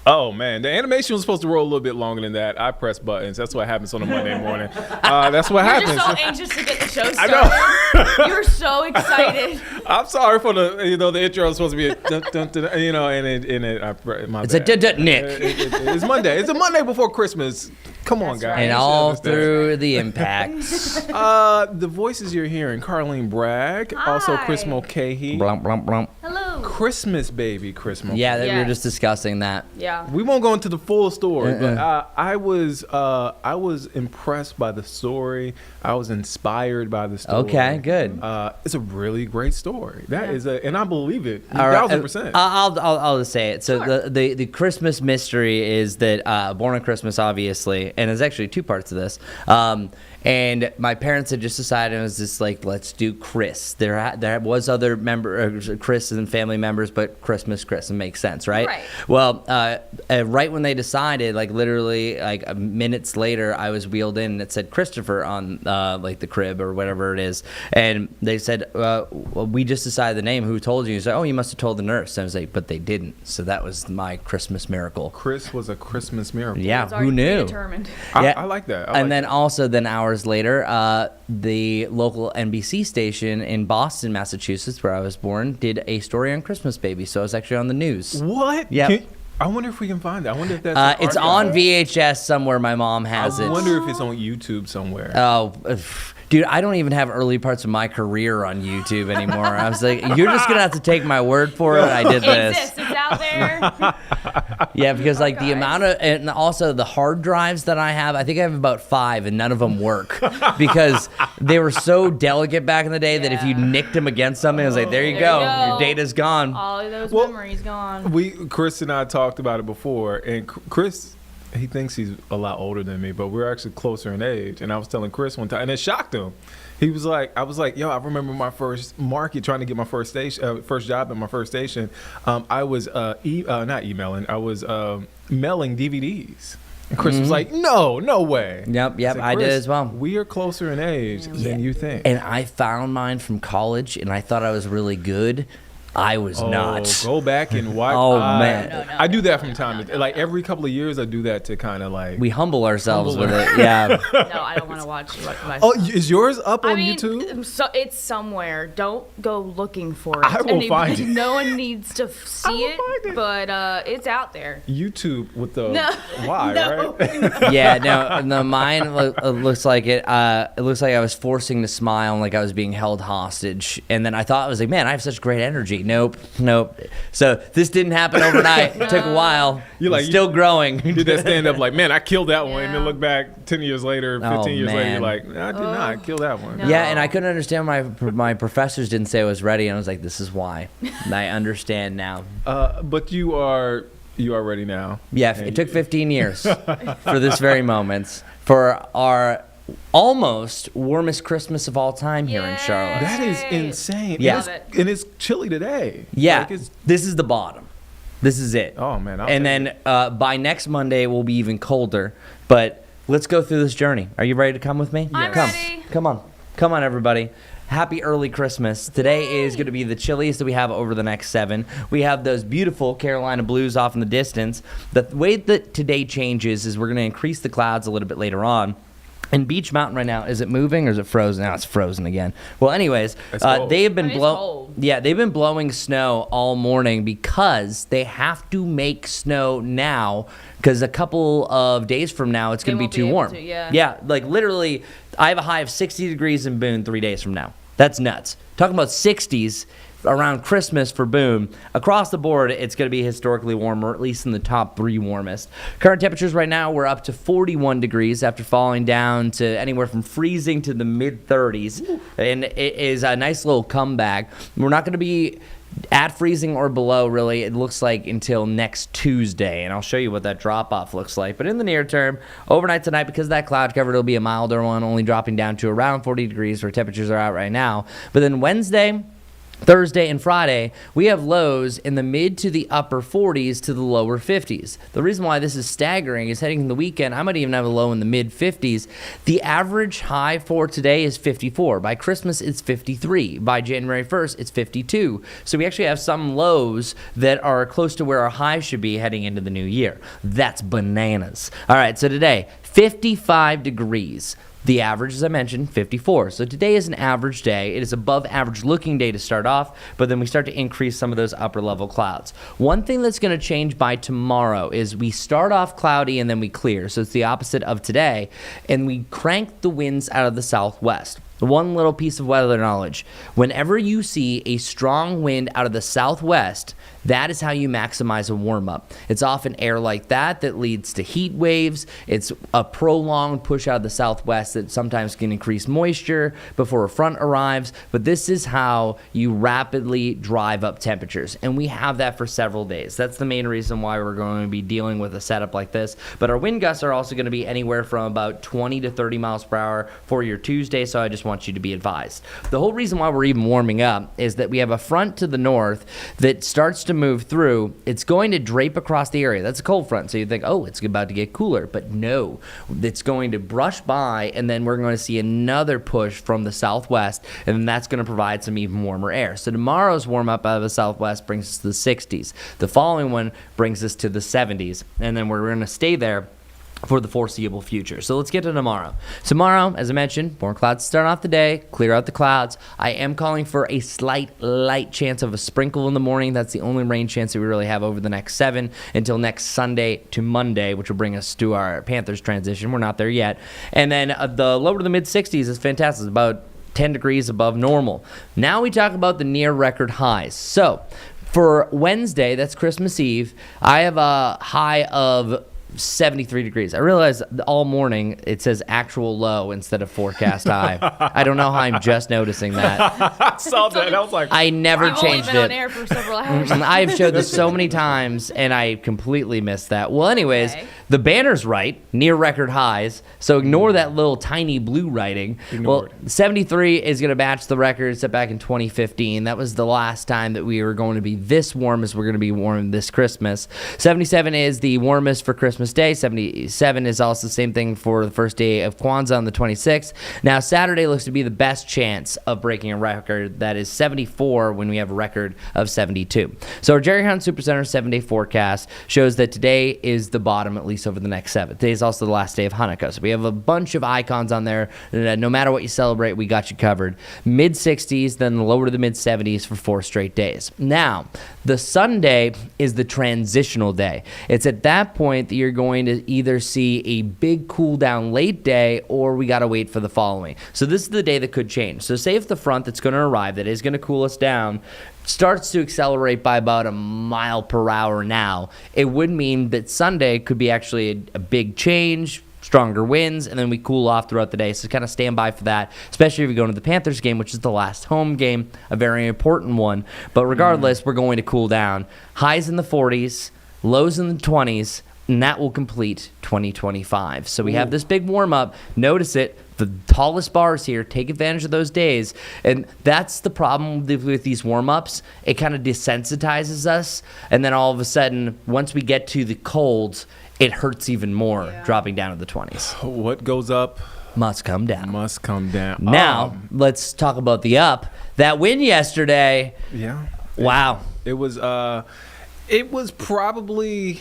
Oh man, the animation was supposed to roll a little bit longer than that. I pressed buttons. That's what happens on a Monday morning. That's what You're happens. just so anxious to get the show I started. know. You're so excited. I'm sorry for the intro was supposed to be a dun, dun, dun, my It's a bad. Nick. It's Monday. It's a Monday before Christmas. Come on, That's guys. right. And You should all understand. through the impacts. The voices you're hearing: Carlene Bragg, also Chris Hi. Mulcahy. Blump, blump, blump. Hello. Christmas baby, Chris Mulcahy. Yeah, we were Yes. just discussing that. Yeah. We won't go into the full story, but Uh-uh. I was impressed by the story. I was inspired by the story. Okay, good. It's a really great story. That is and I believe it, All right, 1,000%. I'll just say it. So Sure. the Christmas mystery is that Born on Christmas, obviously, and there's actually two parts to this. And my parents had just decided it was just like, let's do Chris. There was other Chris and family members, but Chris makes sense, right? Right. Well, right when they decided, like literally like minutes later, I was wheeled in and it said Christopher on like the crib or whatever it is, and they said, well, we just decided the name. Who told you? He said, oh, you must have told the nurse. And I was like, but they didn't. So that was my Christmas miracle. Chris was a Christmas miracle. Yeah, It's who already knew? predetermined. I like that. I like And then that. also, hours later, the local NBC station in Boston, Massachusetts, where I was born, did a story on Christmas Baby. So I was actually on the news. What? Yep. I wonder if we can find it. I wonder if that's It's on VHS somewhere. My mom has I it. wonder if it's on YouTube somewhere. Oh, dude, I don't even have early parts of my career on YouTube anymore. I was like, you're just gonna have to take my word for it. I did It this. exists. It's out there. Yeah, because like the Archives. amount of, and also the hard drives that I have, I think I have about 5 and none of them work because they were so delicate back in the day that if you Yeah. nicked them against something, it was like, there you There go, you go. your data's gone. All of those Well, memories gone. Chris and I talked about it before, and Chris, he thinks he's a lot older than me, but we're actually closer in age. And I was telling Chris one time, and it shocked him. He was like, I was like, yo, I remember my first market trying to get my first station, first job at my first station. I was not emailing, I was mailing DVDs. And Chris was like, no way. Yep, said, I did "Chris, as well. We are closer in age than you think. And I found mine from college, and I thought I was really good. I was not. Go back and watch. Oh, man. I do that from time to time. Like every couple of years, I do that to kind of like. We humble ourselves Humble with it. Yeah. No, I don't want to watch myself. Oh, is yours up on I mean, YouTube? so it's somewhere. Don't go looking for it. I will find it. No one needs to see will it, find it. but it's out there. YouTube with the No. why, No. right? Yeah, no, mine looks like it. It looks like I was forcing to smile, like I was being held hostage. And then I thought, I was like, man, I have such great energy. Nope. So this didn't happen overnight. It took a while. You're like- Still growing. Did that stand up like, man, I killed that one, and then Yeah. look back 10 years later, 15 Oh, years later, man. you're like, no, I did not kill that one. No. Yeah, and I couldn't understand why my professors didn't say I was ready, and I was like, this is why. And I understand now. But you are ready now. Yeah, it took 15 years for this very moment, for our almost warmest Christmas of all time here in Charlotte. That is Yay. insane. Yeah. Love it. And it's chilly today. Yeah, Like it's, this is the bottom. This is it. oh man. I'll And take then it. by next Monday, it will be even colder. But let's go through this journey. Are you ready to come with me? I'm Come. ready. Come on, everybody. Happy early Christmas. Today is going to be the chilliest that we have over the next 7. We have those beautiful Carolina blues off in the distance. The way that today changes is we're going to increase the clouds a little bit later on. And Beach Mountain right now, is it moving or is it frozen? Now it's frozen again. Well, anyways, It's cold. they have been It is blowing. cold. Yeah, they've been blowing snow all morning because they have to make snow now because a couple of days from now it's going to be won't be too able warm. to, yeah. Yeah, like literally, I have a high of 60 degrees in Boone 3 days from now. That's nuts. Talking about 60s around Christmas for Boone. Across the board, it's going to be historically warm, or at least in the top 3 warmest. Current temperatures right now, we're up to 41 degrees after falling down to anywhere from freezing to the mid-30s. And it is a nice little comeback. We're not going to be at freezing or below, really, it looks like until next Tuesday, and I'll show you what that drop-off looks like. But in the near term, overnight tonight, because of that cloud cover, it'll be a milder one, only dropping down to around 40 degrees where temperatures are out right now. But then Wednesday, Thursday and Friday, we have lows in the mid to the upper 40s to the lower 50s. The reason why this is staggering is heading in the weekend, I might even have a low in the mid 50s. The average high for today is 54. By Christmas, it's 53. By January 1st, it's 52. So we actually have some lows that are close to where our highs should be heading into the new year. That's bananas. All right, so today, 55 degrees. The average, as I mentioned, 54. So today is an average day. It is above average looking day to start off, but then we start to increase some of those upper level clouds. One thing that's going to change by tomorrow is we start off cloudy and then we clear. So it's the opposite of today, and we crank the winds out of the southwest. One little piece of weather knowledge. Whenever you see a strong wind out of the southwest, that is how you maximize a warm-up. It's often air like that that leads to heat waves. It's a prolonged push out of the southwest that sometimes can increase moisture before a front arrives. But this is how you rapidly drive up temperatures. And we have that for several days. That's the main reason why we're going to be dealing with a setup like this. But our wind gusts are also going to be anywhere from about 20 to 30 miles per hour for your Tuesday. So I just want you to be advised. The whole reason why we're even warming up is that we have a front to the north that starts to move through. It's going to drape across the area. That's a cold front. So you think, oh, it's about to get cooler. But no, it's going to brush by, and then we're going to see another push from the southwest, and then that's going to provide some even warmer air. So tomorrow's warm up out of the southwest brings us to the 60s. The following one brings us to the 70s, and then we're going to stay there for the foreseeable future. So let's get to tomorrow. Tomorrow, as I mentioned, more clouds to start off the day, clear out the clouds. I am calling for a slight light chance of a sprinkle in the morning. That's the only rain chance that we really have over the next 7 until next Sunday to Monday, which will bring us to our Panthers transition. We're not there yet. And then the lower to the mid 60s is fantastic. It's about 10 degrees above normal. Now we talk about the near record highs. So for Wednesday, that's Christmas Eve, I have a high of 73 degrees. I realize all morning it says actual low instead of forecast high. I don't know how I'm just noticing that. I saw that and I was like, I never I've only changed been on it. air for several hours. I have showed this so many times, and I completely missed that. Well, anyways, Okay. the banner's right, near record highs, so ignore that little tiny blue writing. Ignored. Well, 73 is going to match the record set back in 2015. That was the last time that we were going to be this warm as we're going to be warm this Christmas. 77 is the warmest for Christmas Day. 77 is also the same thing for the first day of Kwanzaa on the 26th. Now, Saturday looks to be the best chance of breaking a record. That is 74 when we have a record of 72. So our Jerry Hunt Supercenter 7-day forecast shows that today is the bottom, at least over the next 7. Today is also the last day of Hanukkah. So we have a bunch of icons on there. No matter what you celebrate, we got you covered. Mid 60s, then lower to the mid 70s for 4 straight days. Now, the Sunday is the transitional day. It's at that point that you're going to either see a big cool down late day, or we got to wait for the following. So this is the day that could change. So say if the front that's going to arrive, that is going to cool us down, starts to accelerate by about a mile per hour now, it would mean that Sunday could be actually a big change, stronger winds, and then we cool off throughout the day. So kind of stand by for that, especially if we go into the Panthers game, which is the last home game, a very important one. But regardless, we're going to cool down. Highs in the 40s, lows in the 20s, and that will complete 2025. So we have this big warm-up. Notice it. The tallest bars here. Take advantage of those days. And that's the problem with these warm-ups. It kind of desensitizes us. And then all of a sudden, once we get to the colds, it hurts even more, dropping down to the 20s. what goes up Must come down. must come down. Now, let's talk about the up. That win yesterday. Yeah. Wow. It was probably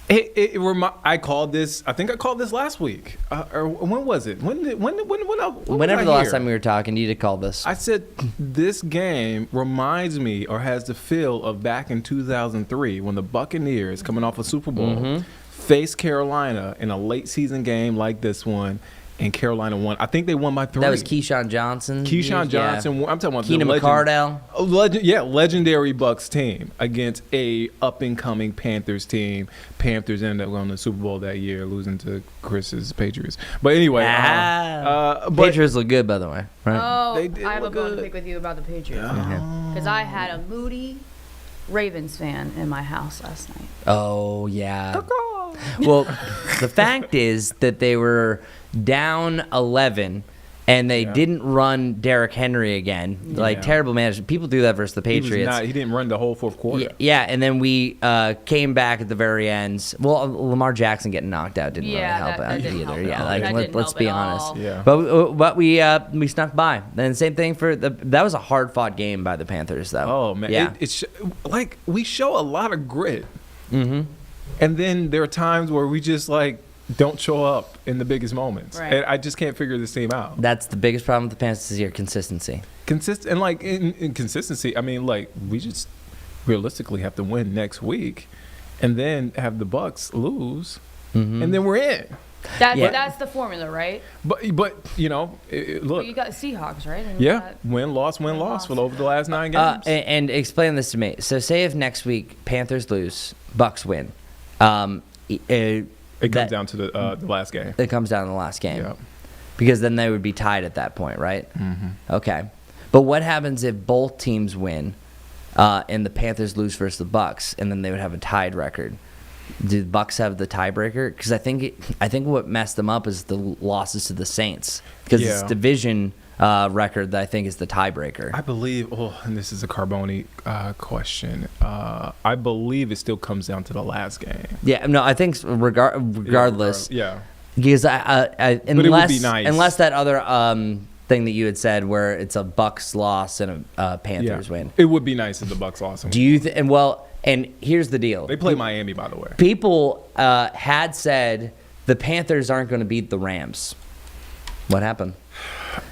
I called this. I think I called this last week. Or when was it? When Whenever the last time we were talking, you did call this. I said this game reminds me, or has the feel of back in 2003 when the Buccaneers, coming off a Super Bowl, faced Carolina in a late season game like this one, and Carolina won. I think they won by 3. That was Keyshawn Johnson. Keyshawn Yeah. Johnson. I'm talking about Keenan the McCardell. legendary Bucks team against a up and coming Panthers team. Panthers ended up going to the Super Bowl that year, losing to Chris's Patriots. But anyway, but Patriots look good, by the way. Right? Oh, They did I have a look bone to good. pick with you about the Patriots. Because I had a moody Ravens fan in my house last night. Oh, yeah. Well, the fact is that they were down 11 and they Yeah. didn't run Derrick Henry again. Like Yeah. terrible management. People do that versus the Patriots. He didn't run the whole fourth quarter. Yeah, and then we came back at the very end. Well, Lamar Jackson getting knocked out didn't really help that out didn't either. help at Yeah, all. like That didn't let's help be at honest. all. Yeah. But we snuck by. And same thing for that was a hard fought game by the Panthers though. Oh man, yeah. it's like we show a lot of grit, Mm-hmm. and then there are times where we just like don't show up in the biggest moments, Right. and I just can't figure this team out. That's the biggest problem with the Panthers this year: consistency. Consistent and like in consistency. I mean, like we just realistically have to win next week, and then have the Bucks lose, Mm-hmm. and then we're in. That's the formula, right? But you know, But look, you got Seahawks, right? And you yeah, got- win loss for over the last 9 And, games. and explain this to me. So, say if next week Panthers lose, Bucks win. It It comes down to the last game. It comes down to the last game. Yeah. Because then they would be tied at that point, right? Mm-hmm. Okay. But what happens if both teams win and the Panthers lose versus the Bucks, and then they would have a tied record? Do the Bucks have the tiebreaker? Because I think what messed them up is the losses to the Saints. Because it's Yeah. division record that I think is the tiebreaker. I believe. Oh, and this is a Carboni question. I believe it still comes down to the last game. Yeah, no, I think regardless. Yeah. Because it would unless be nice. unless that other thing that you had said where it's a Bucks loss and a Panthers win. It would be nice if the Bucks lost. Do you and here's the deal. They play Miami, by the way. People had said the Panthers aren't going to beat the Rams. What happened?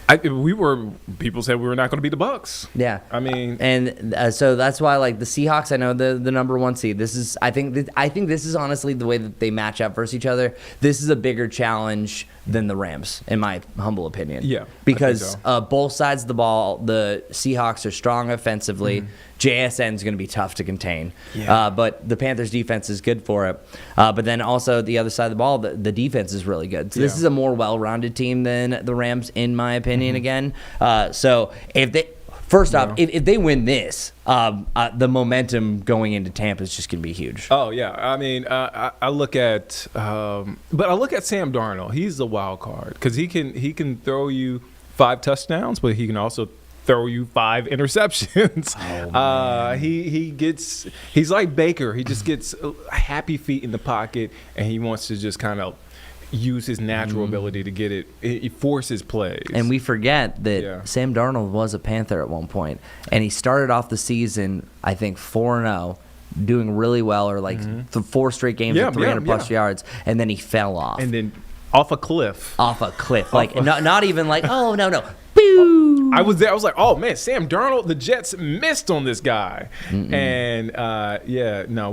People said we were not going to beat the Bucks. Yeah. I mean, And so that's why, like the Seahawks, I know the number one seed. This is, I think this is honestly the way that they match up versus each other. This is a bigger challenge than the Rams, in my humble opinion. Yeah, I because think both sides of the ball, the Seahawks are strong offensively. JSN is going to be tough to contain. Yeah. But the Panthers defense is good for it. But then also the other side of the ball, the defense is really good. So this Yeah. is a more well-rounded team than the Rams, in my opinion. Again, so if they. First off, if they win this, the momentum going into Tampa is just going to be huge. oh yeah. I mean, I look at, but I look at Sam Darnold. He's the wild card because he can throw you 5 touchdowns, but he can also throw you 5 interceptions. He's like Baker. He just gets happy feet in the pocket, and he wants to just kind of use his natural ability to get it. He forces plays. And we forget that Yeah. Sam Darnold was a Panther at one point, and he started off the season, I think, 4-0, doing really well, or like 4 straight games Yeah, of 300 plus yeah. yards, and then he fell off. and then off a cliff. Off a cliff, like not even like, oh no, boo. I was there. I was like, "Oh man, Sam Darnold, the Jets missed on this guy," and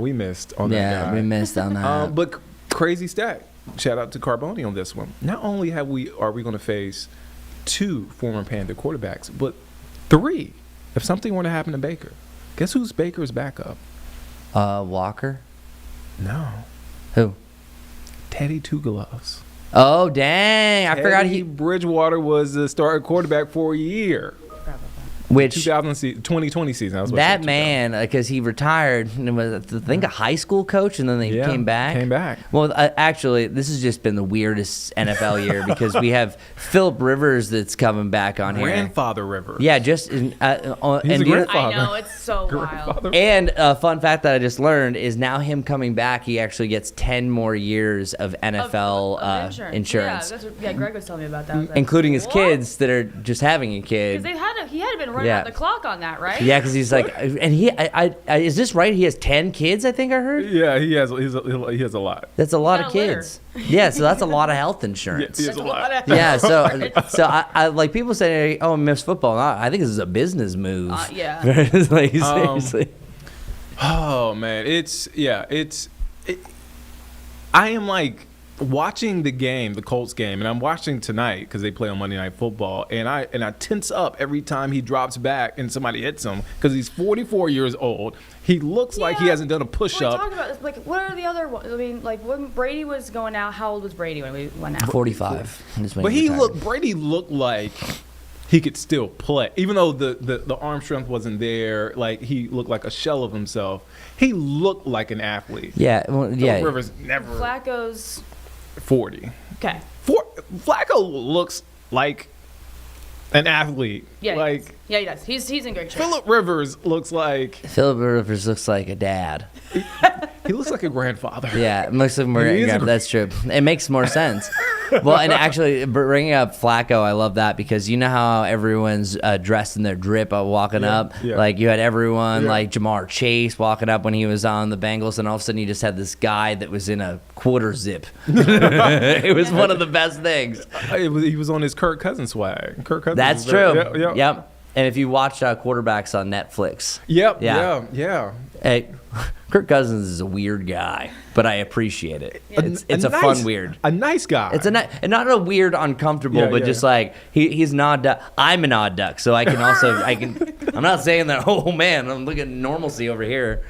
we missed on that Yeah, guy. we missed on that. But crazy stat. Shout out to Carboni on this one. Not only are we going to face 2 former Panther quarterbacks, but 3. If something were to happen to Baker, guess who's Baker's backup? Walker, No, who? Teddy Two Gloves. Oh dang! I forgot Teddy Bridgewater was the starting quarterback for a year. which 2020 season. I was about to that say man, because he retired and was, I think, a high school coach, and then they Yeah, came back. came back. Well, actually, this has just been the weirdest NFL year because we have Philip Rivers that's coming back on here. Grandfather Rivers. Yeah, just He's and a do you- grandfather. I know, it's so wild. Grandfather. and a fun fact that I just learned is now him coming back, he actually gets 10 more years of NFL Of insurance, Yeah, Greg was telling me about that. I was like, including his what? kids that are just having a Because kid. he had been running Yeah. out the clock on that, right? Yeah, because he's like, and is this right? He has 10 kids, I think I heard. Yeah, he has a lot. That's a lot of Got a litter. kids. Yeah, so that's a lot of health Yeah, insurance. he has a lot. Yeah, so I like people say, "Oh, I miss football." I think this is a business move. Yeah. Like, seriously. Oh man, I am like watching the game, the Colts game, and I'm watching tonight because they play on Monday Night Football, and I tense up every time he drops back and somebody hits him because he's 44 years old. He looks like he Yeah. hasn't done a push We up. talked about this. Like, what are the other ones? I mean, like when Brady was going out, how old was Brady when we went out? 45. is when But he retired. Brady looked like he could still play, even though the arm strength wasn't there. Like he looked like a shell of himself. He looked like an athlete. Yeah, well, yeah. Phillip Rivers never Flacco's 40. okay. Flacco looks like an athlete. Yeah, Like he does. He's in great shape. Phillip Rivers looks like Philip Rivers looks like a dad. he looks like a grandfather. Yeah, it looks like more. He is a- That's true. It makes more sense. Well, and actually, bringing up Flacco, I love that because you know how everyone's dressed in their drip walking Yeah, up. yeah. Like you had everyone Yeah. like Jamar Chase walking up when he was on the Bengals, and all of a sudden you just had this guy that was in a quarter zip. It was one of the best things. He was on his Kirk Cousins swag. Kirk Cousins. That's is very- true. Yep. Yep. And if you watch Quarterbacks on Netflix, Yep. Yeah. Yeah. hey, Kirk Cousins is a weird guy, but I appreciate it. It's a nice- fun weird. A nice guy. It's and not a weird, uncomfortable, Yeah, but yeah. just like he's an odd duck. I'm an odd duck, so I can also I'm not saying that. Oh man, I'm looking at normalcy over here.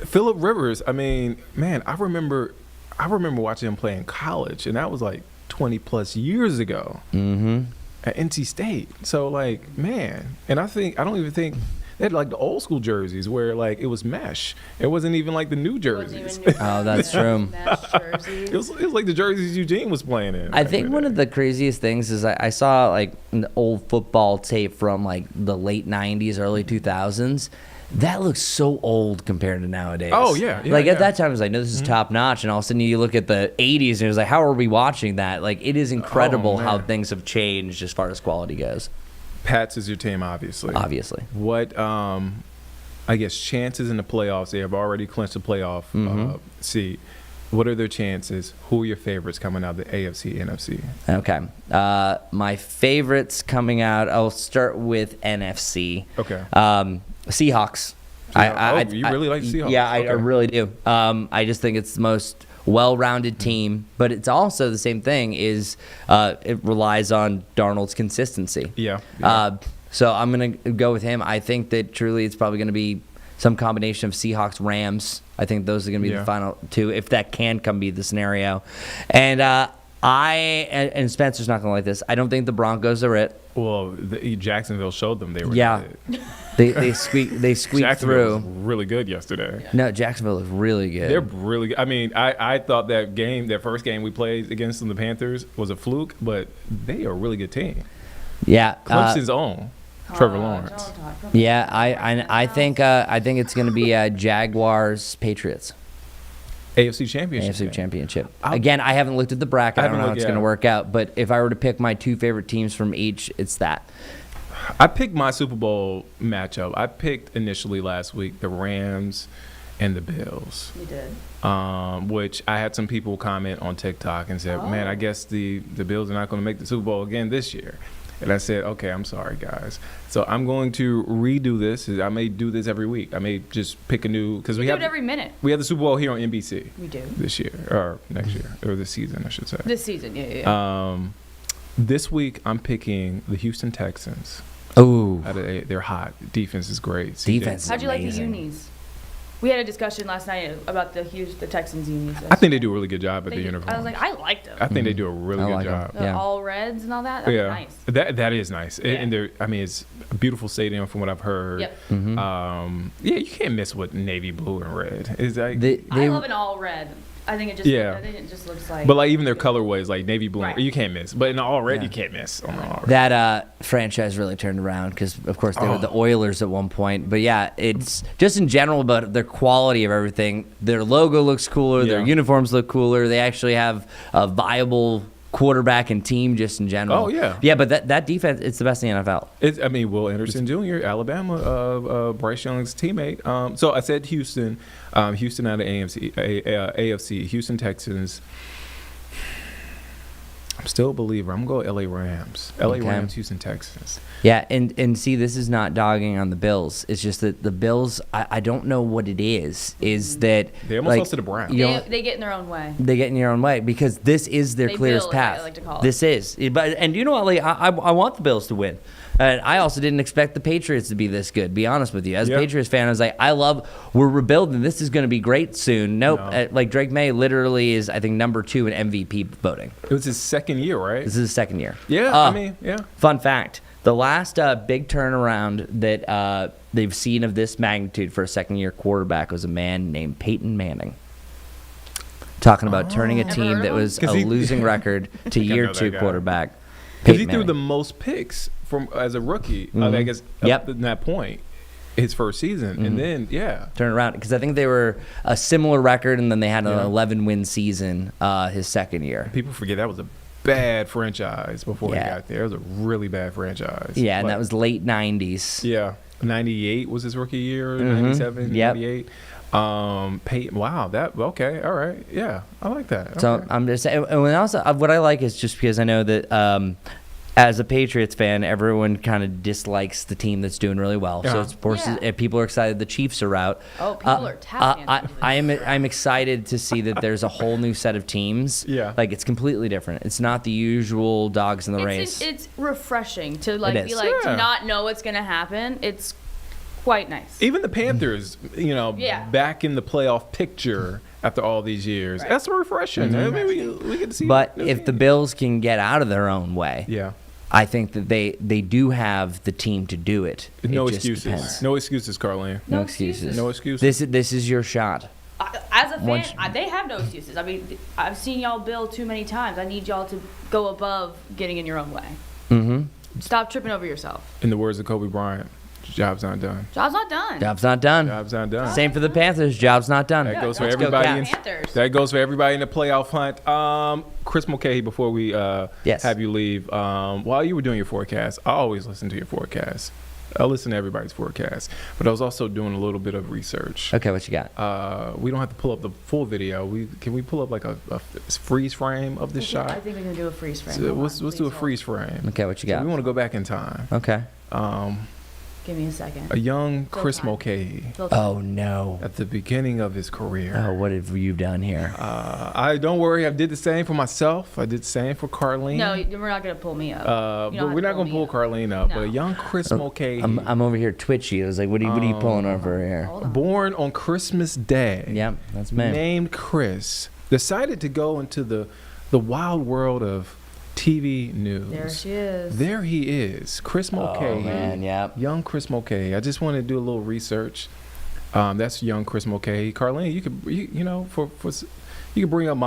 Phillip Rivers. I mean, man, I remember watching him play in college, and that was like 20 plus years ago. Mm-hmm. At NC State. So like, man, and I don't even think they had like the old school jerseys where like it was mesh. It wasn't even like the new jerseys. Oh, that's true. It was like the jerseys Eugene was playing in. I back think in one the of day. the craziest things is I saw like an old football tape from like the late '90s, early 2000s. That looks so old compared to nowadays. Oh, yeah, yeah, like yeah. at that time, I was like, no, this is top notch. And all of a sudden, you look at the '80s, and it was like, how are we watching that? Like, it is incredible how man. things have changed as far as quality goes. Pats is your team, obviously. Obviously, What I guess chances in the playoffs? They have already clinched the playoff seat. What are their chances? Who are your favorites coming out of the AFC, NFC? okay. My favorites coming out. I'll start with NFC. Okay. Seahawks. You really like Seahawks? Yeah, I Okay. really do. I just think it's the most well-rounded team, but it's also the same thing. Is it relies on Darnold's consistency. Yeah. So I'm gonna go with him. I think that truly it's probably gonna be some combination of Seahawks Rams. I think those are gonna be Yeah. the final two, if that can come be the scenario. And and Spencer's not gonna like this. I don't think the Broncos are it. Well, Jacksonville showed them they were. Yeah. good. They squeaked Jacksonville through. was really good yesterday. No, Jacksonville is really good. They're really good. I mean, I thought that first game we played against them, the Panthers, was a fluke, but they are a really good team. Yeah, Clemson's own Trevor Lawrence. yeah. I think it's going to be Jaguars Patriots AFC Championship. AFC game. Championship. I'll- Again, I haven't looked at the bracket. I don't haven't know how looked it's going to yet. work out. But if I were to pick my two favorite teams from each, it's that. I picked my Super Bowl matchup. I picked initially last week the Rams and the Bills. You did. Which I had some people comment on TikTok and said, "Man, I guess the Bills are not going to make the Super Bowl again this year." And I said, "Okay, I'm sorry, guys. So I'm going to redo this. I may do this every week. I may just pick a new because We we do have it every minute. we have the Super Bowl here on NBC We do. this year or next year or this season, I should say. This season, yeah. This week I'm picking the Houston Texans. Oh, They're hot. Defense is great. Defense. How'd you like the amazing. unis? We had a discussion last night about the Texans unis. I think they do a really good job at the They- uniforms. I was like, I liked them. I think they do a really I good like 'em. job. The Yeah. all reds and all that. That's Yeah, nice. that is nice. Yeah. And they're, I mean, it's a beautiful stadium from what I've heard. Yep. Yeah, you can't miss with navy blue and red. It's like, I love an all red. I think it just. Yeah. I think it just looks like. but like even their colorways, like navy blue, Right. you can't miss. But in the all red, Yeah. you can't miss on the all red. That franchise really turned around because, of course, they were Oh. the Oilers at one point. But yeah, it's just in general about their quality of everything. Their logo looks cooler. Their Yeah. uniforms look cooler. They actually have a viable quarterback and team just in general. Oh, yeah. Yeah, but that defense, it's the best in the NFL. I mean, Will Anderson Jr., Alabama, Bryce Young's teammate. So I said Houston, Houston out of AFC, Houston Texans. I'm still a believer. I'm going to go LA Rams. LA Okay. Rams, Houston Texans. Yeah, and see, this is not dogging on the Bills. It's just that the Bills, I don't know what it is. Is that They almost lost to the Browns. you know, they get in their own way. they get in your own way because this is their They clearest bill, as I path. like to call it. This is, and you know what, Lee? I want the Bills to win. And I also didn't expect the Patriots to be this good. Be honest with you, as Yeah. a Patriots fan, I was like, we're rebuilding. This is going to be great soon. Nope, No. like Drake May literally is, I think, number 2 in MVP voting. It was his second year, right? This is his second year. Yeah, Uh, I mean, yeah. Fun fact: the last big turnaround that they've seen of this magnitude for a second-year quarterback was a man named Peyton Manning. Talking about turning a Ever team heard of that him? was a 'Cause he- losing record to think I year know that 2 guy. quarterback. Because he Peyton threw the Manning. most picks from as a rookie. I Mhm. guess Yep. up to that point, his first season, and then Turn around because I think they were a similar record, and then they had an Yeah. 11-win season his second year. people forget that was a bad franchise before he Yeah. got there. It was a really bad franchise. Yeah, and But- that was late 90s. yeah. 98 was his rookie year. Mhm. 97, Yep. 98. Peyton. Wow. That okay. All right. Yeah, I like that. So Okay. I'm just saying, and also what I like is just because I know that as a Patriots fan, everyone kind of dislikes the team that's doing really well. So Yeah. of course, Yeah. people are excited the Chiefs are out. Oh, people are tapping into this. I'm excited to see that there's a whole new set of teams. Yeah. like it's completely different. It's not the usual dogs in the race. It's refreshing to like It be is. like Yeah. to not know what's gonna happen. It's quite nice. Even the Panthers, Yeah. back in the playoff picture after all these years. Right. That's refreshing. I mean, we get to see. But if the Bills can get out of their own way, yeah, I think that they do have the team to do it. no It just excuses. depends. No excuses, Carlene. No No excuses. excuses. No excuses. This is your shot. As a fan, Once- they have no excuses. I mean, I've seen y'all build too many times. I need y'all to go above getting in your own way. Mm-hmm. Stop tripping over yourself. In the words of Kobe Bryant, job's not done. Job's not done. Job's not done. Job's not done. Same for the Panthers. Job's not done. That goes for let's go everybody. Panthers. That goes for everybody in the playoff hunt. Chris Mulcahy, before we Yes. have you leave, while you were doing your forecast, I always listen to your forecast. I listen to everybody's forecast, but I was also doing a little bit of research. Okay, what you got? We don't have to pull up the full video. Can we pull up like a freeze frame of this I shot? think we can do a freeze frame. So Hold let's on, do a please freeze frame. Okay, what you So got? we want to go back in time. Okay. hold. Give me a second. A young Still Chris time. Mulcahy Still time. Oh no. at the beginning of his career. Oh, what have you done here? I don't worry. I did the same for myself. I did the same for Carlene. No, we're not gonna pull me up. You But don't we're have not gonna me pull up. Carlene up. But a No. young Chris Mulcahy, I'm over here twitchy. I was like, what are you pulling over here? Hold on. born on Christmas Day, Yep, that's me. named Chris, decided to go into the wild world of TV news. There she is. There he is, Chris Mulcahy. Oh man, yep. Young Chris Mulcahy. I just wanted to do a little research. That's young Chris Mulcahy. Carlene, you could you could bring up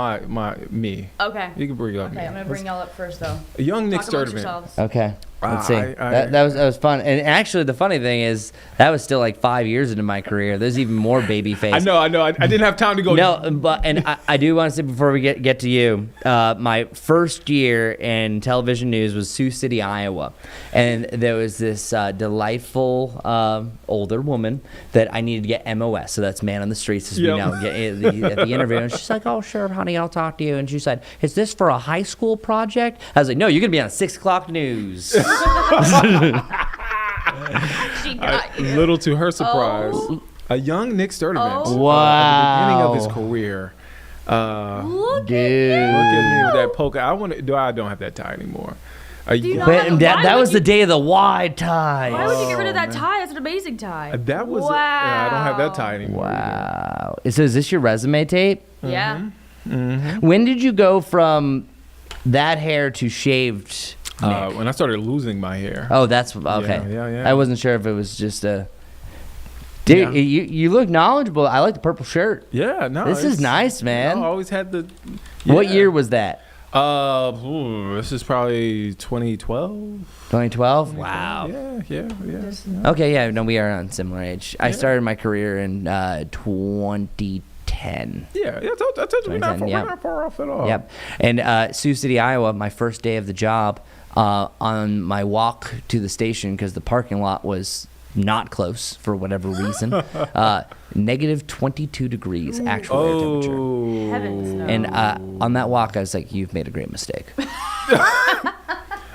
me. Okay. You can bring up me. Okay, I'm gonna bring y'all up first though. A young Nick Talk amongst Sturdivant. yourselves. Okay. Let's see. I- that was fun. And actually, the funny thing is, that was still like 5 years into my career. There's even more baby face. I know. I didn't have time to go. No, but I do want to say before we get to you, my first year in television news was Sioux City, Iowa, and there was this delightful older woman that I needed to get MOS, so that's man on the streets, as Yep. we know, at the interview. And she's like, "Oh, sure, honey, I'll talk to you." And she said, "Is this for a high school project?" I was like, "No, you're gonna be on 6 o'clock news." She got you. Little to her surprise, Oh. a young Nick Sturdivant. Oh. At the beginning of his Wow. career. Look Dude. Look at me with that polka. I don't have that tie anymore. you not But have- that why that would was the you- day of the wide ties. Why would you get rid of that tie? That's an amazing tie. That was. Wow. I don't have that tie anymore. Wow. So is this your resume tape? Yeah. When did you go from that hair to shaved? Nick? When I started losing my hair. Oh, that's okay. yeah. I wasn't sure if it was just a. Dude, Yeah. you look knowledgeable. I like the purple shirt. Yeah, no. This is it's- nice, man. I always had the. What yeah. year was that? This is probably 2012. 2012. Wow. Yeah. Okay, yeah. No, we are on similar age. I Yeah. started my career in 2010. Yeah, I told you we're not 2010, yep. far off at all. Yep. And Sioux City, Iowa, my first day of the job, on my walk to the station, because the parking lot was not close for whatever reason, negative 22 degrees actual air temperature. Oh. Heavens no. And on that walk, I was like, "You've made a great mistake."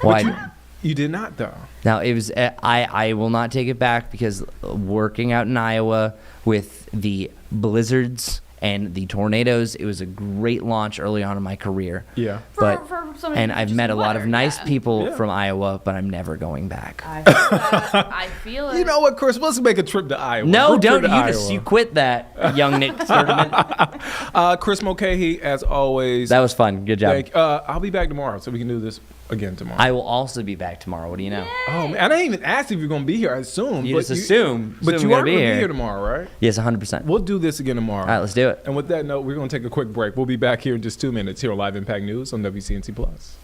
Why? You did not though. Now it was. I will not take it back, because working out in Iowa with the blizzards and the tornadoes, it was a great launch early on in my career. Yeah. But For somebody and who I've just met a lot of weathered, nice yeah. people Yeah. from Iowa, but I'm never going back. I feel it. You know what, Chris? Let's make a trip to Iowa. No, Road trip don't to you just Iowa. you quit that, young Nick Sturdivant. Chris Mulcahy, as always. That was fun. Good job. I'll be back tomorrow, so we can do this again tomorrow. I will also be back tomorrow. What do you know? Oh man, I didn't even ask if you're gonna be here. I assume. You but just assume. But assume you I'm are gonna gonna be here tomorrow, right? Yes, 100%. We'll do this again tomorrow. All right, let's do it. And with that note, we're going to take a quick break. We'll be back here in just 2 minutes here on Live Impact News on WCNC Plus.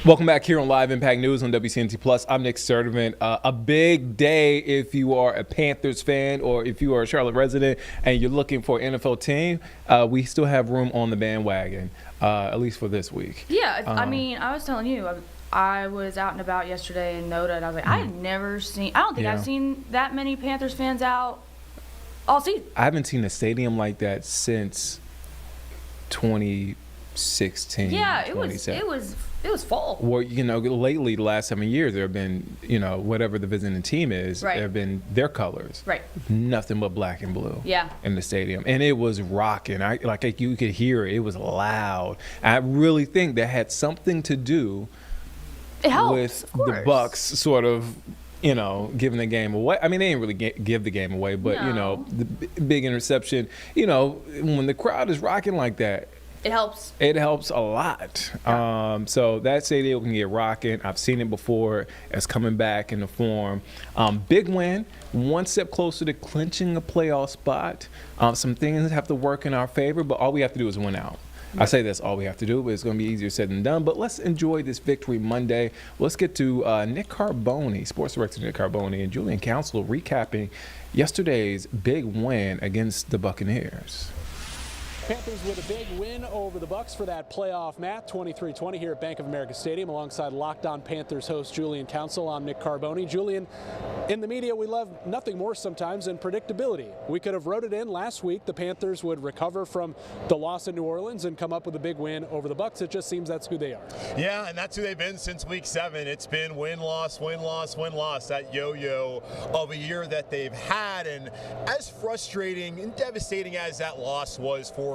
Welcome back here on Live Impact News on WCNT Plus. I'm Nick Sturdivant. A big day if you are a Panthers fan or if you are a Charlotte resident and you're looking for an NFL team. We still have room on the bandwagon, at least for this week. Yeah, I mean, I was telling you, I was out and about yesterday in NODA, and I was like, I had never seen, I don't think I've seen that many Panthers fans out all season. I haven't seen a stadium like that since 2016. Yeah, it was full. Well, lately, the last 7 years, there have been, whatever the visiting team is, Right. there have been their colors. Right. Nothing but black and blue. Yeah. In the stadium. And it was rocking. You could hear it. It was loud. I really think that had something to do It helps, with of course. the Bucks sort of, giving the game away. I mean, they didn't really give the game away, but, No. the big interception, when the crowd is rocking like that, It helps. it helps a lot. So that stadium can get rocking. I've seen it before. It's coming back in the form. Big win, one step closer to clinching a playoff spot. Some things have to work in our favor, but all we have to do is win out. I say that's all we have to do, but it's going to be easier said than done. But let's enjoy this victory Monday. Let's get to Nick Carboni, sports director Nick Carboni, and Julian Council recapping yesterday's big win against the Buccaneers. Panthers with a big win over the Bucks for that playoff match, 23-20 here at Bank of America Stadium, alongside Locked On Panthers host Julian Council. I'm Nick Carboni. Julian, in the media, we love nothing more sometimes than predictability. We could have wrote it in last week. The Panthers would recover from the loss in New Orleans and come up with a big win over the Bucks. It just seems that's who they are. Yeah, and that's who they've been since week 7. It's been win-loss, win-loss, win-loss, that yo-yo of a year that they've had. And as frustrating and devastating as that loss was for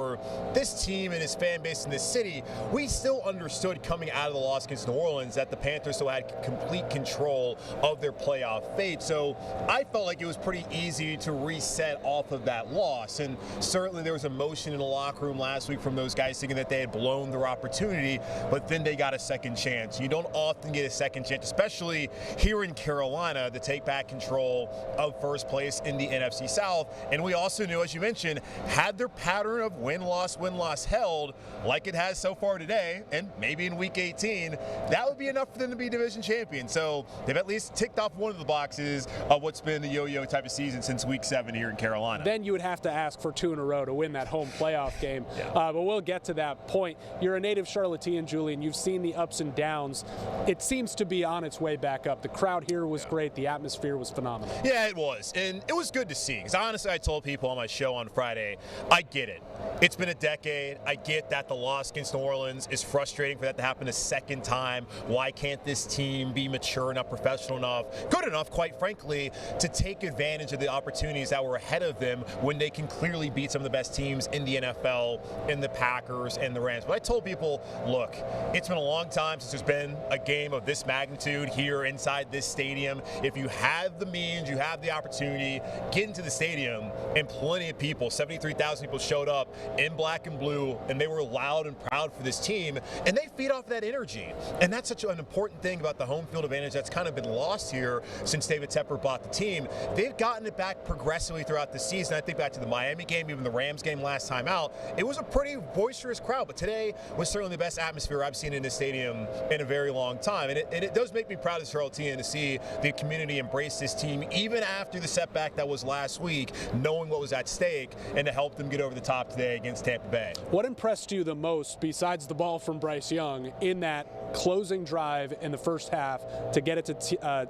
this team and his fan base in this city, we still understood coming out of the loss against New Orleans that the Panthers still had complete control of their playoff fate. So I felt like it was pretty easy to reset off of that loss. And certainly there was emotion in the locker room last week from those guys thinking that they had blown their opportunity, but then they got a second chance. You don't often get a second chance, especially here in Carolina, to take back control of first place in the NFC South. And we also knew, as you mentioned, had their pattern of win-loss held like it has so far today, and maybe in week 18, that would be enough for them to be division champion. So they've at least ticked off one of the boxes of what's been the yo-yo type of season since week 7 here in Carolina. Then you would have to ask for 2 in a row to win that home playoff game. Yeah. But we'll get to that point. You're a native Charlottean, Julian. You've seen the ups and downs. It seems to be on its way back up. The crowd here was great. The atmosphere was phenomenal. Yeah, it was. And it was good to see. Because honestly, I told people on my show on Friday, I get it. It's been a decade. I get that the loss against New Orleans is frustrating for that to happen a second time. Why can't this team be mature enough, professional enough, good enough, quite frankly, to take advantage of the opportunities that were ahead of them when they can clearly beat some of the best teams in the NFL, in the Packers and the Rams? But I told people, look, it's been a long time since there's been a game of this magnitude here inside this stadium. If you have the means, you have the opportunity, get into the stadium, and plenty of people, 73,000 people showed up in black and blue, and they were loud and proud for this team, and they feed off that energy. And that's such an important thing about the home field advantage that's kind of been lost here since David Tepper bought the team. They've gotten it back progressively throughout the season. I think back to the Miami game, even the Rams game last time out, it was a pretty boisterous crowd, but today was certainly the best atmosphere I've seen in this stadium in a very long time. And it does make me proud as a Charlottean to see the community embrace this team, even after the setback that was last week, knowing what was at stake, and to help them get over the top today against Tampa Bay. What impressed you the most, besides the ball from Bryce Young, in that closing drive in the first half to get it to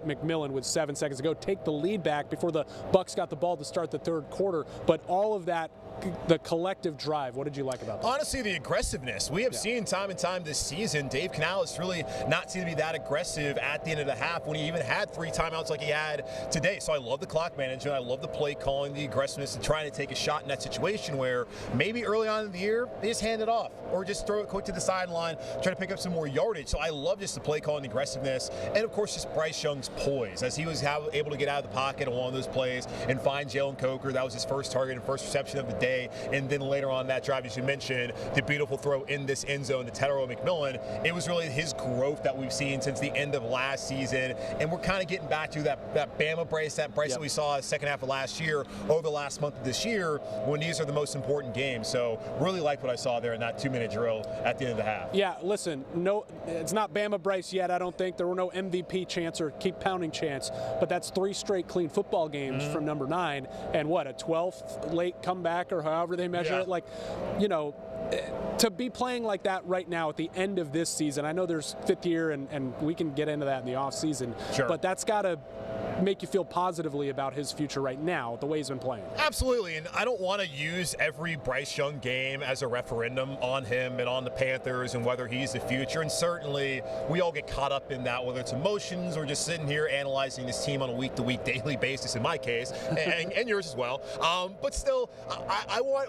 McMillan with 7 seconds to go, take the lead back before the Bucks got the ball to start the third quarter, but all of that, the collective drive, what did you like about that? Honestly, the aggressiveness. We have seen time and time this season, Dave Canales really not seem to be that aggressive at the end of the half when he even had 3 timeouts like he had today. So I love the clock management. I love the play calling, the aggressiveness, and trying to take a shot in that situation where maybe early on in the year, they just hand it off or just throw it quick to the sideline, try to pick up some more yardage. So I love just the play calling, the aggressiveness, and of course just Bryce Young's poise as he was able to get out of the pocket on one of those plays and find Jalen Coker. That was his first target and first reception of the day. And then later on that drive, as you mentioned, the beautiful throw in this end zone to Tedero McMillan. It was really his growth that we've seen since the end of last season. And we're kind of getting back to that Bama Bryce, that Bryce that we saw the second half of last year, over the last month of this year, when these are the most important games. game. So really liked what I saw there in that 2-minute drill at the end of the half. Yeah, listen, no, it's not Bama Bryce yet, I don't think. There were no MVP chants or keep pounding chants, but that's 3 straight clean football games from number 9, and what, a 12th late comeback or however they measure it? Like, you know, to be playing like that right now at the end of this season, I know there's 5th year and we can get into that in the off season, but that's got to make you feel positively about his future right now, the way he's been playing. Absolutely, and I don't want to use every Bryce Young game as a referendum on him and on the Panthers and whether he's the future, and certainly we all get caught up in that, whether it's emotions or just sitting here analyzing this team on a week-to-week, daily basis in my case, and yours as well. But still,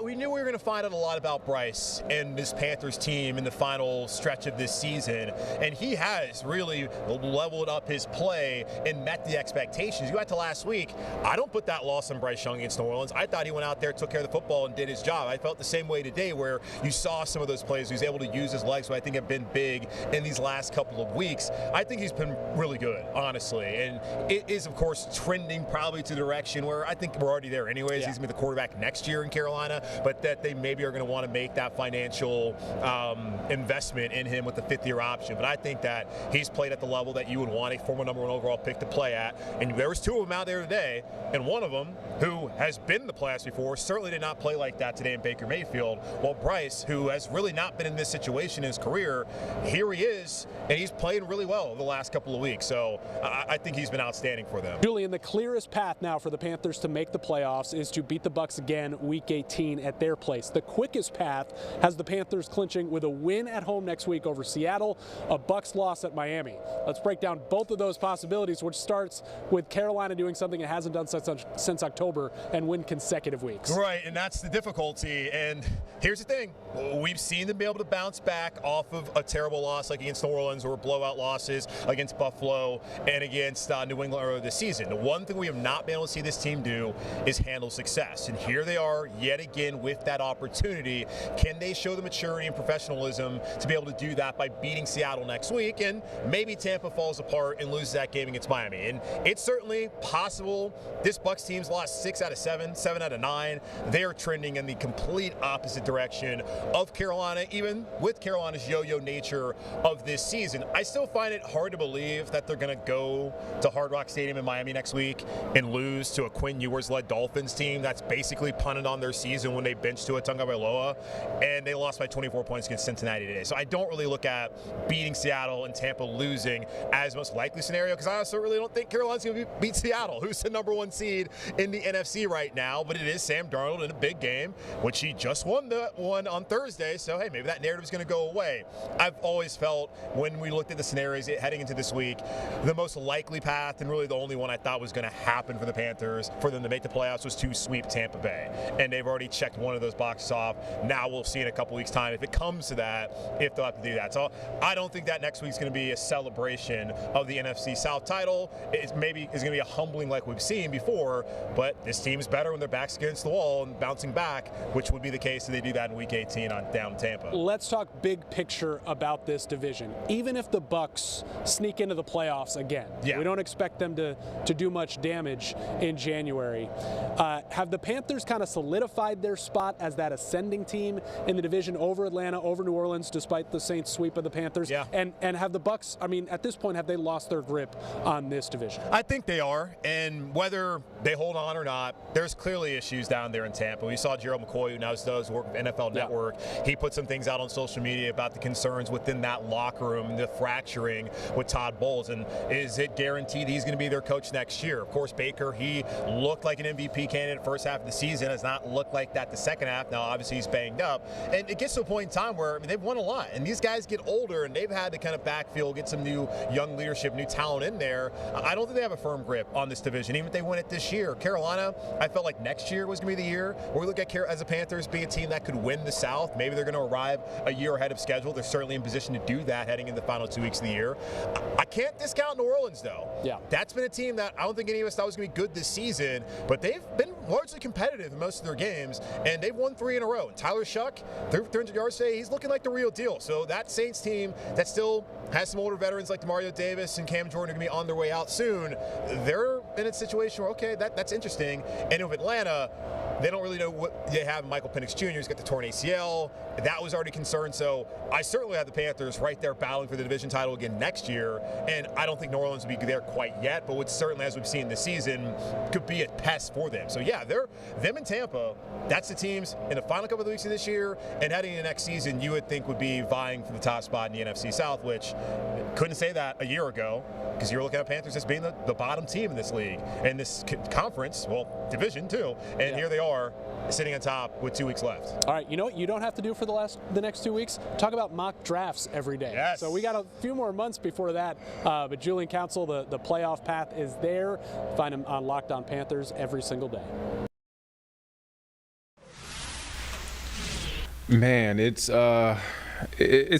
we knew we were going to find out a lot about Bryce and this Panthers team in the final stretch of this season, and he has really leveled up his play and met the expectations. You got to last week, I don't put that loss on Bryce Young against New Orleans. I thought he went out there, took care of the football, and did his job. I felt the same way today, where you saw some of those plays. He was able to use his legs, who I think have been big in these last couple of weeks. I think he's been really good, honestly. And it is, of course, trending probably to the direction where I think we're already there anyways. He's going to be the quarterback next year in Carolina, but that they maybe are going to want to make that financial investment in him with the 5th-year option. But I think that he's played at the level that you would want a former number 1 overall pick to play at. And there was 2 of them out there today, and one of them, who has been in the playoffs before, certainly did not play like that today in Baker Mayfield. While Bryce, who has really not been in this situation in his career, here he is, and he's playing really well the last couple of weeks. So I think he's been outstanding for them. Julian, the clearest path now for the Panthers to make the playoffs is to beat the Bucs again Week 18 at their place. The quickest path has the Panthers clinching with a win at home next week over Seattle, a Bucs loss at Miami. Let's break down both of those possibilities, which starts with Carolina doing something it hasn't done since October and win consecutive weeks. Right, and that's the difficulty. And here's the thing. We've seen them be able to bounce back off of a terrible loss like against New Orleans, or blowout losses against Buffalo and against New England earlier this season. The one thing we have not been able to see this team do is handle success. And here they are yet again with that opportunity. Can they show the maturity and professionalism to be able to do that by beating Seattle next week? And maybe Tampa falls apart and loses that game against Miami. And it's certainly possible. This Bucs team's lost 6 out of 7, 7 out of 9. They are trending in the complete opposite direction of Carolina, even with Carolina's yo-yo nature of this season. I still find it hard to believe that they're going to go to Hard Rock Stadium in Miami next week and lose to a Quinn Ewers-led Dolphins team that's basically punted on their season when they benched Tua Tagovailoa, and they lost by 24 points against Cincinnati today. So I don't really look at beating Seattle and Tampa losing as most likely scenario, because I also really don't think Carolina's going to beat Seattle, who's the number 1 seed in the NFC right now. But it is Sam Darnold in a big game, which he just won the one on Thursday. So hey, maybe that narrative is going to go away. I've always felt when we looked at the scenarios heading into this week, the most likely path, and really the only one I thought was going to happen for the Panthers for them to make the playoffs, was to sweep Tampa Bay. And they've already checked one of those boxes off. Now we'll see in a couple weeks' time if it comes to that, if they'll have to do that. So I don't think that next week's going to be a celebration of the NFC South title. It maybe is going to be a humbling like we've seen before, but this team's better when their back's against the wall and bouncing back, which would be the case if they do that in Week 18 on down Tampa. Let's talk big picture about this division. Even if the Bucs sneak into the playoffs again, we don't expect them to do much damage in January. Have the Panthers kind of solidified their spot as that ascending team in the division over Atlanta, over New Orleans, despite the Saints sweep of the Panthers? Yeah. And have the Bucs, I mean, at this point, have they lost their grip on this division? I think they are, and whether they hold on or not, there's clearly issues down there in Tampa. We saw Gerald McCoy, who now does work with NFL Network. He put some things out on social media about the concerns within that locker room, the fracturing with Todd Bowles, and is it guaranteed he's going to be their coach next year? Of course, Baker, he looked like an MVP candidate first half of the season, has not looked like that the second half. Now, obviously, he's banged up, and it gets to a point in time where, I mean, they've won a lot, and these guys get older, and they've had to kind of backfill, get some new young leadership, new talent in there. I don't think they have a firm grip on this division, even if they win it this year. Carolina, I felt like next year was going to be the year where we look at as a Panthers being a team that could win the South. Maybe they're going to arrive a year ahead of schedule. They're certainly in position to do that heading in the final 2 weeks of the year. I can't discount New Orleans, though. Yeah. That's been a team that I don't think any of us thought was going to be good this season, but they've been largely competitive in most of their games, and they've won 3 in a row. And Tyler Shuck, 300 yards today, he's looking like the real deal. So that Saints team that still has some older veterans like Demario Davis and Cam Jordan are going to be on their way out soon, they're in a situation where, okay, that's interesting. And with Atlanta, They don't really know what they have. Michael Penix Jr. has got the torn ACL. That was already concerned. So I certainly have the Panthers right there battling for the division title again next year. And I don't think New Orleans will be there quite yet, but what certainly, as we've seen this season, could be a pest for them. So yeah, them and Tampa, that's the teams in the final couple of weeks of this year, and heading into next season, you would think would be vying for the top spot in the NFC South, which couldn't say that a year ago, because you're looking at Panthers as being the bottom team in this league, in this conference, well, division too, and here they are sitting on top with 2 weeks left. All right, you know what you don't have to do for the next 2 weeks? Talk about mock drafts every day. Yes. So we got a few more months before that, but Julian Council, the playoff path is there. Find him on Locked On Panthers every single day. Man, it's a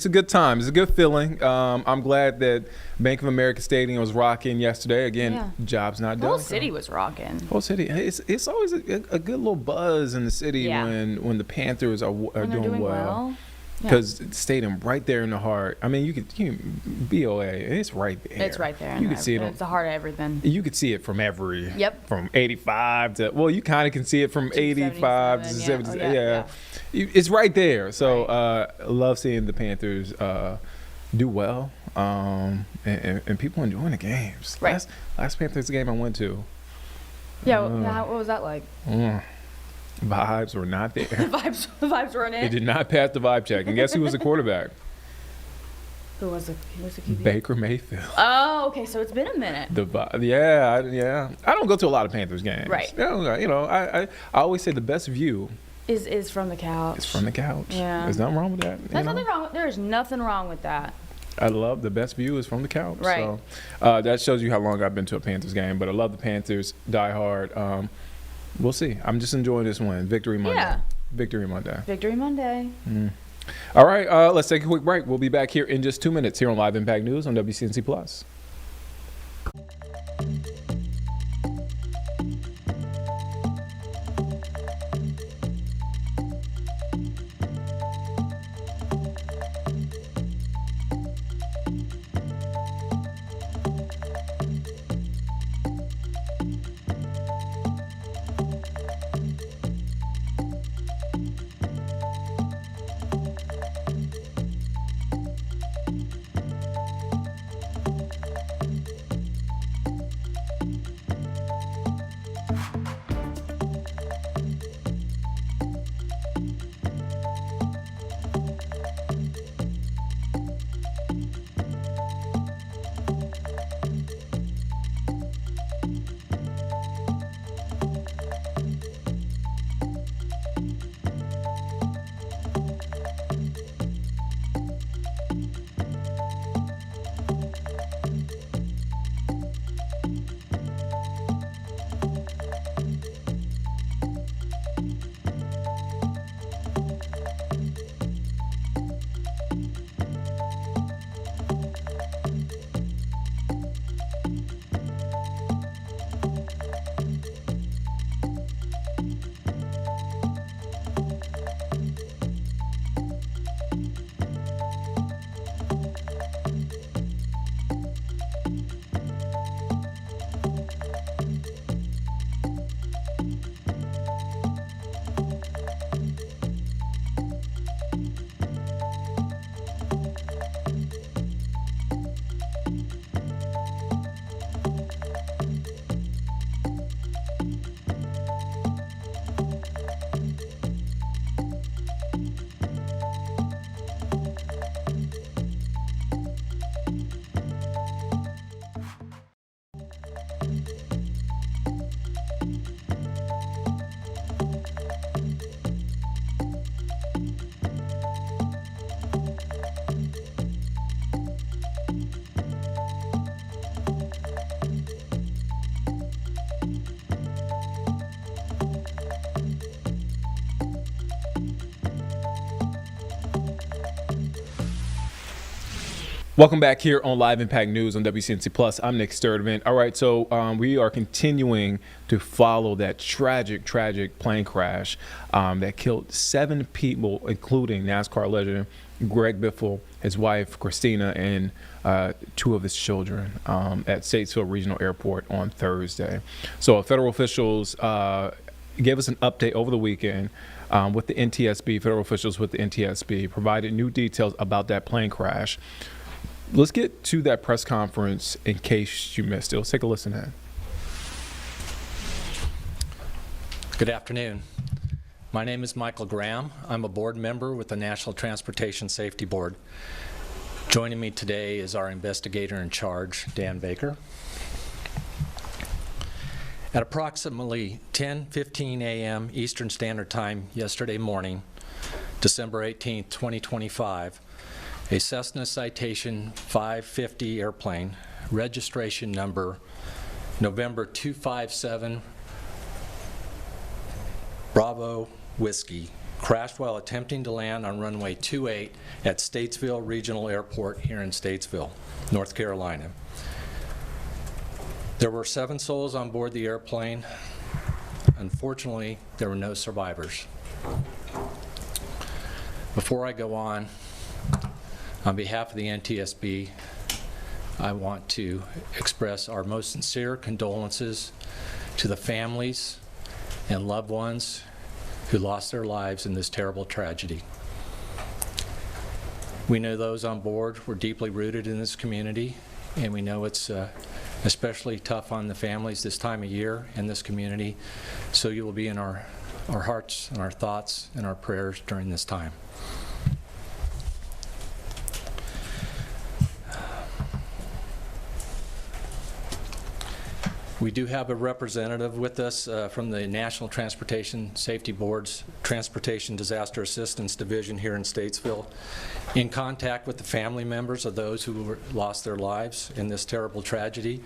good time. It's a good feeling. I'm glad that Bank of America Stadium was rocking yesterday. Again, job's not The done. whole city was rocking. Whole city. It's always a good little buzz in the city when the Panthers are doing well. Because the stadium right there in the heart. I mean, you can BOA. It's right there. It's right there. You can see it. It's the heart of everything. You could see it from every. Yep. From 85 to, well, you kind of can see it from 85 to 70. Yeah. It's right there. So I love seeing the Panthers do well and people enjoying the games. Right. Last Panthers game I went to. Yeah. What was that like? Vibes were not there. The vibes weren't It in. did not pass the vibe check. And guess who was the quarterback? Who was the QB? Baker Mayfield. Oh, okay. So it's been a minute. Yeah. I don't go to a lot of Panthers games. Right. I always say the best view Is from the couch. is from the couch. Yeah. There's nothing wrong with that. There's nothing wrong. There is nothing wrong with that. I love the best view is from the couch. Right. So that shows you how long I've been to a Panthers game. But I love the Panthers. Die hard. We'll see. I'm just enjoying this win. Victory Monday. Yeah. Victory Monday. Victory Monday. All right. Let's take a quick break. We'll be back here in just 2 minutes here on Live Impact News on WCNC Plus. Welcome back here on Live Impact News on WCNC Plus. I'm Nick Sturdivant. All right, so we are continuing to follow that tragic plane crash that killed 7 people, including NASCAR legend Greg Biffle, his wife Christina, and 2 of his children at Statesville Regional Airport on Thursday. So federal officials gave us an update over the weekend with the NTSB, federal officials with the NTSB, provided new details about that plane crash. Let's get to that press conference in case you missed it. Let's take a listen in. Good afternoon. My name is Michael Graham. I'm a board member with the National Transportation Safety Board. Joining me today is our investigator in charge, Dan Baker. At approximately 10:15 a.m. Eastern Standard Time yesterday morning, December 18, 2025, a Cessna Citation 550 airplane, registration number November 257 Bravo Whiskey, crashed while attempting to land on runway 28 at Statesville Regional Airport here in Statesville, North Carolina. There were 7 souls on board the airplane. Unfortunately, there were no survivors. Before I go on behalf of the NTSB, I want to express our most sincere condolences to the families and loved ones who lost their lives in this terrible tragedy. We know those on board were deeply rooted in this community, and we know it's especially tough on the families this time of year in this community, so you will be in our hearts and our thoughts and our prayers during this time. We do have a representative with us from the National Transportation Safety Board's Transportation Disaster Assistance Division here in Statesville, in contact with the family members of those who lost their lives in this terrible tragedy.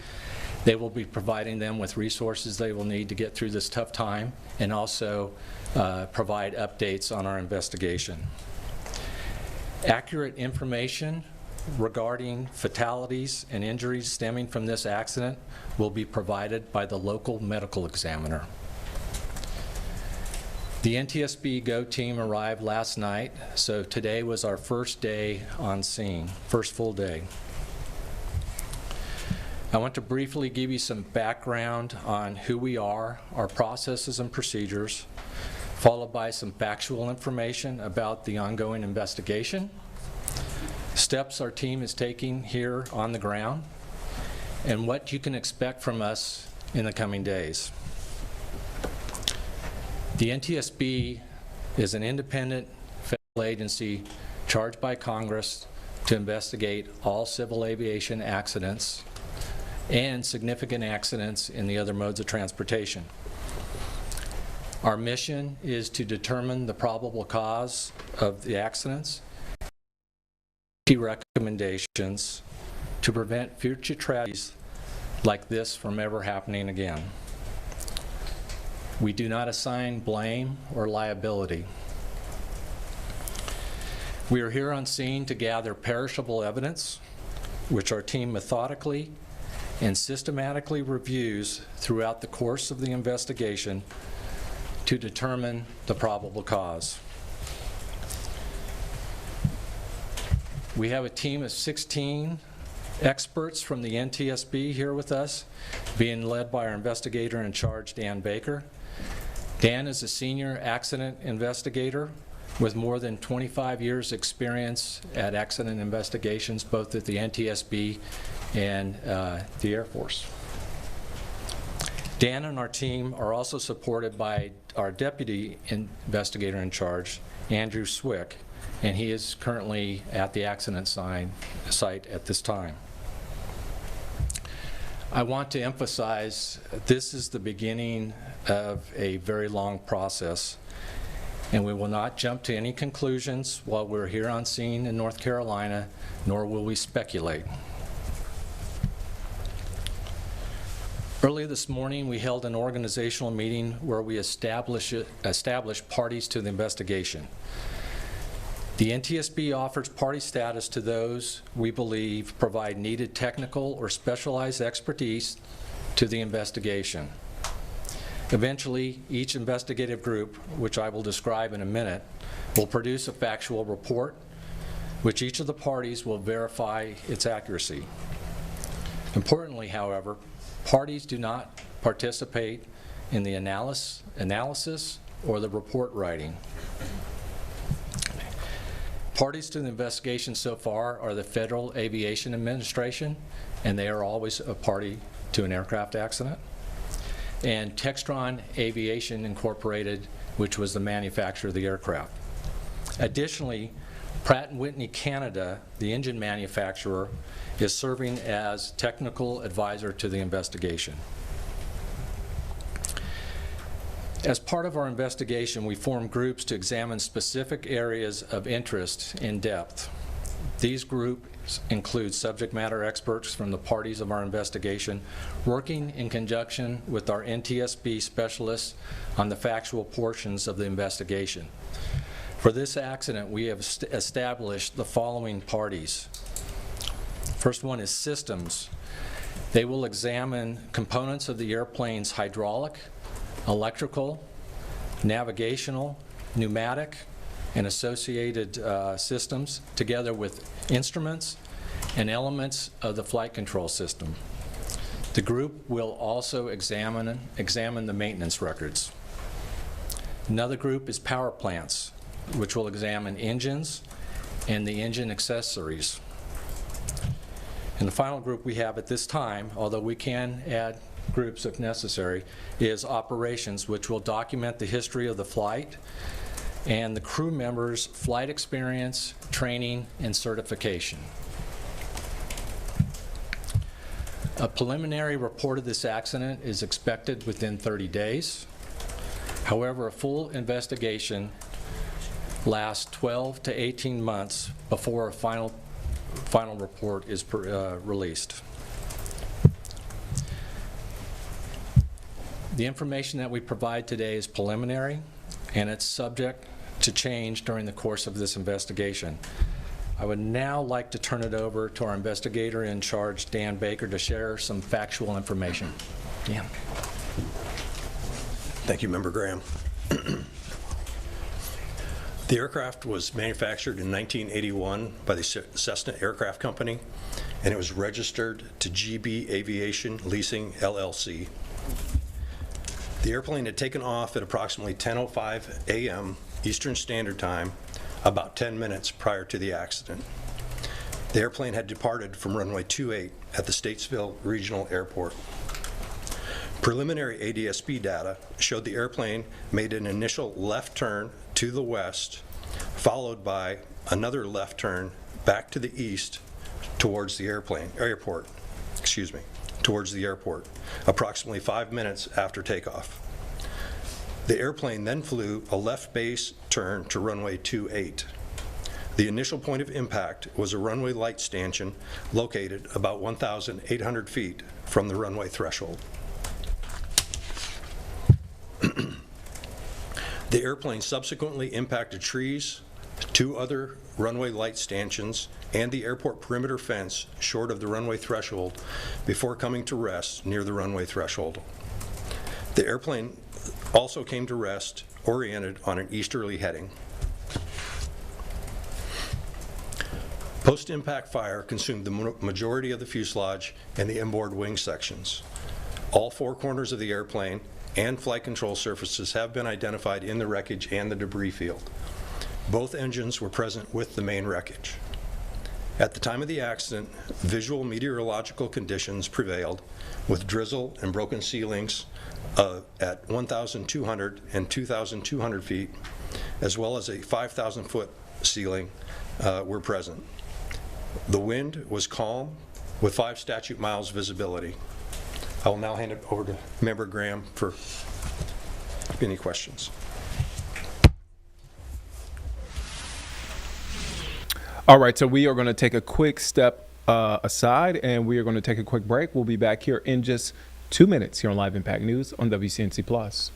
They will be providing them with resources they will need to get through this tough time, and also provide updates on our investigation. Accurate information regarding fatalities and injuries stemming from this accident will be provided by the local medical examiner. The NTSB GO team arrived last night, so today was our first day on scene, first full day. I want to briefly give you some background on who we are, our processes and procedures, followed by some factual information about the ongoing investigation, steps our team is taking here on the ground, and what you can expect from us in the coming days. The NTSB is an independent federal agency charged by Congress to investigate all civil aviation accidents and significant accidents in the other modes of transportation. Our mission is to determine the probable cause of the accidents, key recommendations to prevent future tragedies like this from ever happening again. We do not assign blame or liability. We are here on scene to gather perishable evidence, which our team methodically and systematically reviews throughout the course of the investigation to determine the probable cause. We have a team of 16 experts from the NTSB here with us, being led by our investigator in charge, Dan Baker. Dan is a senior accident investigator with more than 25 years experience at accident investigations, both at the NTSB and the Air Force. Dan and our team are also supported by our deputy investigator in charge, Andrew Swick, and he is currently at the accident site at this time. I want to emphasize this is the beginning of a very long process, and we will not jump to any conclusions while we're here on scene in North Carolina, nor will we speculate. Early this morning, we held an organizational meeting where we established parties to the investigation. The NTSB offers party status to those we believe provide needed technical or specialized expertise to the investigation. Eventually, each investigative group, which I will describe in a minute, will produce a factual report, which each of the parties will verify its accuracy. Importantly, however, parties do not participate in the analysis or the report writing. Parties to the investigation so far are the Federal Aviation Administration, and they are always a party to an aircraft accident, and Textron Aviation Incorporated, which was the manufacturer of the aircraft. Additionally, Pratt & Whitney Canada, the engine manufacturer, is serving as technical advisor to the investigation. As part of our investigation, we formed groups to examine specific areas of interest in depth. These groups include subject matter experts from the parties of our investigation, working in conjunction with our NTSB specialists on the factual portions of the investigation. For this accident, we have established the following parties. First one is systems. They will examine components of the airplane's hydraulic, electrical, navigational, pneumatic, and associated systems, together with instruments and elements of the flight control system. The group will also examine the maintenance records. Another group is power plants, which will examine engines and the engine accessories. And the final group we have at this time, although we can add groups if necessary, is operations, which will document the history of the flight and the crew members' flight experience, training, and certification. A preliminary report of this accident is expected within 30 days. However, a full investigation lasts 12 to 18 months before a final report is released. The information that we provide today is preliminary, and it's subject to change during the course of this investigation. I would now like to turn it over to our investigator in charge, Dan Baker, to share some factual information. Dan. Thank you, Member Graham. The aircraft was manufactured in 1981 by the Cessna Aircraft Company, and it was registered to GB Aviation Leasing, LLC. The airplane had taken off at approximately 10:05 a.m. Eastern Standard Time, about 10 minutes prior to the accident. The airplane had departed from runway 28 at the Statesville Regional Airport. Preliminary ADS-B data showed the airplane made an initial left turn to the west, followed by another left turn back to the east towards the airport, approximately 5 minutes after takeoff. The airplane then flew a left base turn to runway 28. The initial point of impact was a runway light stanchion located about 1,800 feet from the runway threshold. The airplane subsequently impacted trees, 2 other runway light stanchions, and the airport perimeter fence short of the runway threshold before coming to rest near the runway threshold. The airplane also came to rest oriented on an easterly heading. Post-impact fire consumed the majority of the fuselage and the inboard wing sections. All 4 corners of the airplane and flight control surfaces have been identified in the wreckage and the debris field. Both engines were present with the main wreckage. At the time of the accident, visual meteorological conditions prevailed with drizzle and broken ceilings at 1,200 and 2,200 feet, as well as a 5,000-foot ceiling were present. The wind was calm with 5 statute miles visibility. I will now hand it over to Member Graham for any questions. All right, so we are going to take a quick step aside, and we are going to take a quick break. We'll be back here in just 2 minutes here on Live Impact News on WCNC Plus.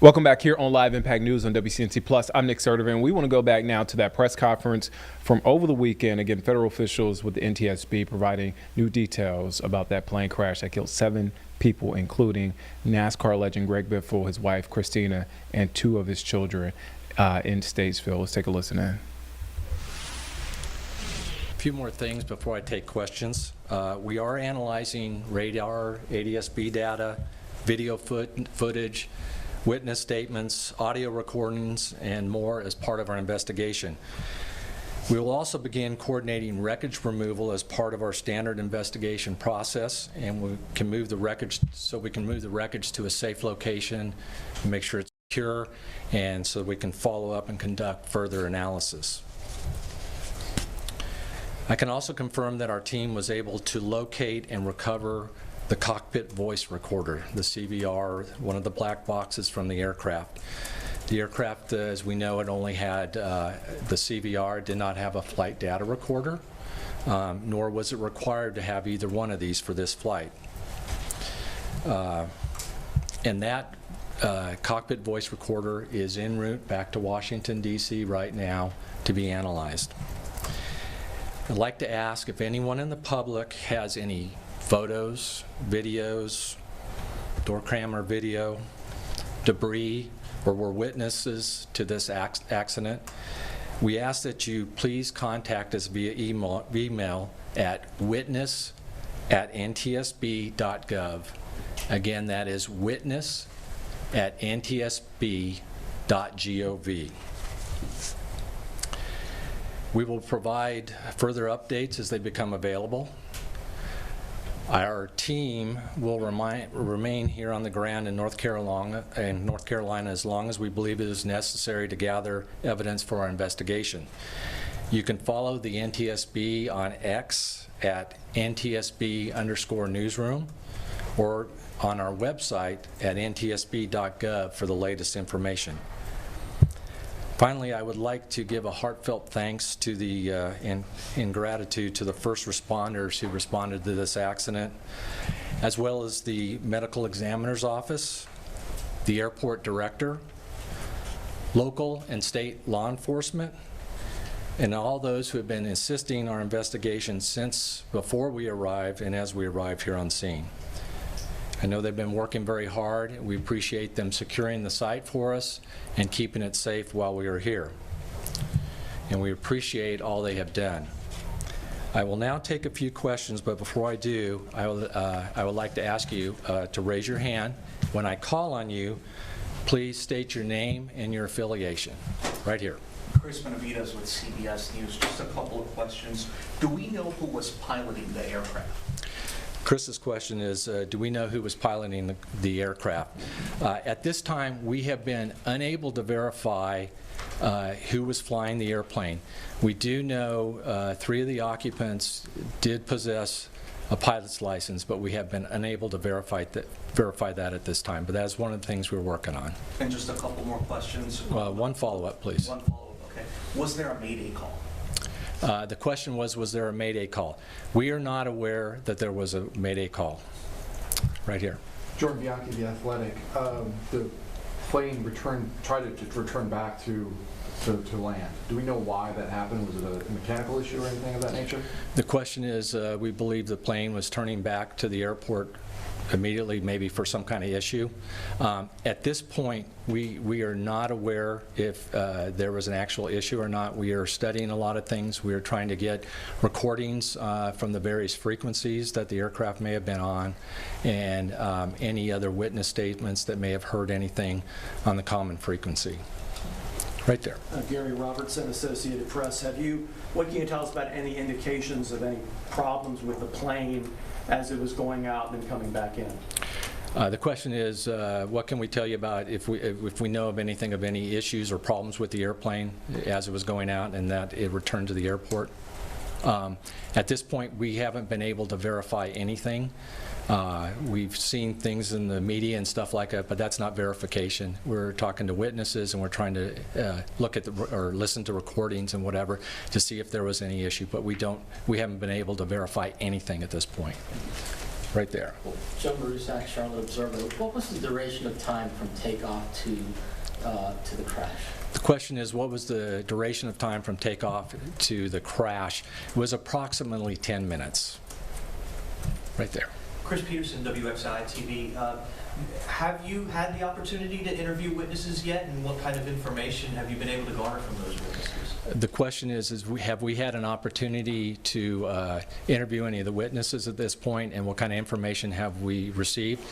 Welcome back here on Live Impact News on WCNC Plus. I'm Nick Sertovan. We want to go back now to that press conference from over the weekend. Again, federal officials with the NTSB providing new details about that plane crash that killed 7 people, including NASCAR legend Greg Biffle, his wife Christina, and 2 of his children in Statesville. Let's take a listen in. A few more things before I take questions. We are analyzing radar, ADSB data, video footage, witness statements, audio recordings, and more as part of our investigation. We will also begin coordinating wreckage removal as part of our standard investigation process, and we can move the wreckage to a safe location, make sure it's secure, and so we can follow up and conduct further analysis. I can also confirm that our team was able to locate and recover the cockpit voice recorder, the CVR, one of the black boxes from the aircraft. The aircraft, as we know, it only had the CVR, did not have a flight data recorder, nor was it required to have either one of these for this flight. And that cockpit voice recorder is en route back to Washington, D.C. right now to be analyzed. I'd like to ask if anyone in the public has any photos, videos, door camera video, debris, or were witnesses to this accident. We ask that you please contact us via email at witness@ntsb.gov. Again, that is witness@ntsb.gov. We will provide further updates as they become available. Our team will remain here on the ground in North Carolina as long as we believe it is necessary to gather evidence for our investigation. You can follow the NTSB on X at NTSB_newsroom or on our website at ntsb.gov for the latest information. Finally, I would like to give a heartfelt thanks to the, in gratitude to the first responders who responded to this accident, as well as the medical examiner's office, the airport director, local and state law enforcement, and all those who have been assisting our investigation since before we arrived and as we arrived here on scene. I know they've been working very hard. We appreciate them securing the site for us and keeping it safe while we are here. And we appreciate all they have done. I will now take a few questions, but before I do, I would like to ask you to raise your hand. When I call on you, please state your name and your affiliation. Right here. Chris Benavides with CBS News. Just a couple of questions. Do we know who was piloting the aircraft? Chris's question is, do we know who was piloting the aircraft? At this time, we have been unable to verify who was flying the airplane. We do know 3 of the occupants did possess a pilot's license, but we have been unable to verify that at this time. But that is one of the things we're working on. And just a couple more questions. One follow-up, please. One follow-up, okay. Was there a Mayday call? The question was there a Mayday call? We are not aware that there was a Mayday call. Right here. Jordan Bianchi, The Athletic. The plane tried to return back to land. Do we know why that happened? Was it a mechanical issue or anything of that nature? The question is, we believe the plane was turning back to the airport immediately, maybe for some kind of issue. At this point, we are not aware if there was an actual issue or not. We are studying a lot of things. We are trying to get recordings from the various frequencies that the aircraft may have been on, and any other witness statements that may have heard anything on the common frequency. Right there. Gary Robertson, Associated Press. What can you tell us about any indications of any problems with the plane as it was going out and then coming back in? The question is, what can we tell you about if we know of anything of any issues or problems with the airplane as it was going out and that it returned to the airport? At this point, we haven't been able to verify anything. We've seen things in the media and stuff like that, but that's not verification. We're talking to witnesses and we're trying to look at or listen to recordings and whatever to see if there was any issue, but we haven't been able to verify anything at this point. right there. Joe Marusak, Charlotte Observer. What was the duration of time from takeoff to the crash? The question is, what was the duration of time from takeoff to the crash? It was approximately 10 minutes. Right there. Chris Peterson, WXI TV. Have you had the opportunity to interview witnesses yet, and what kind of information have you been able to garner from those witnesses? The question is have we had an opportunity to interview any of the witnesses at this point, and what kind of information have we received?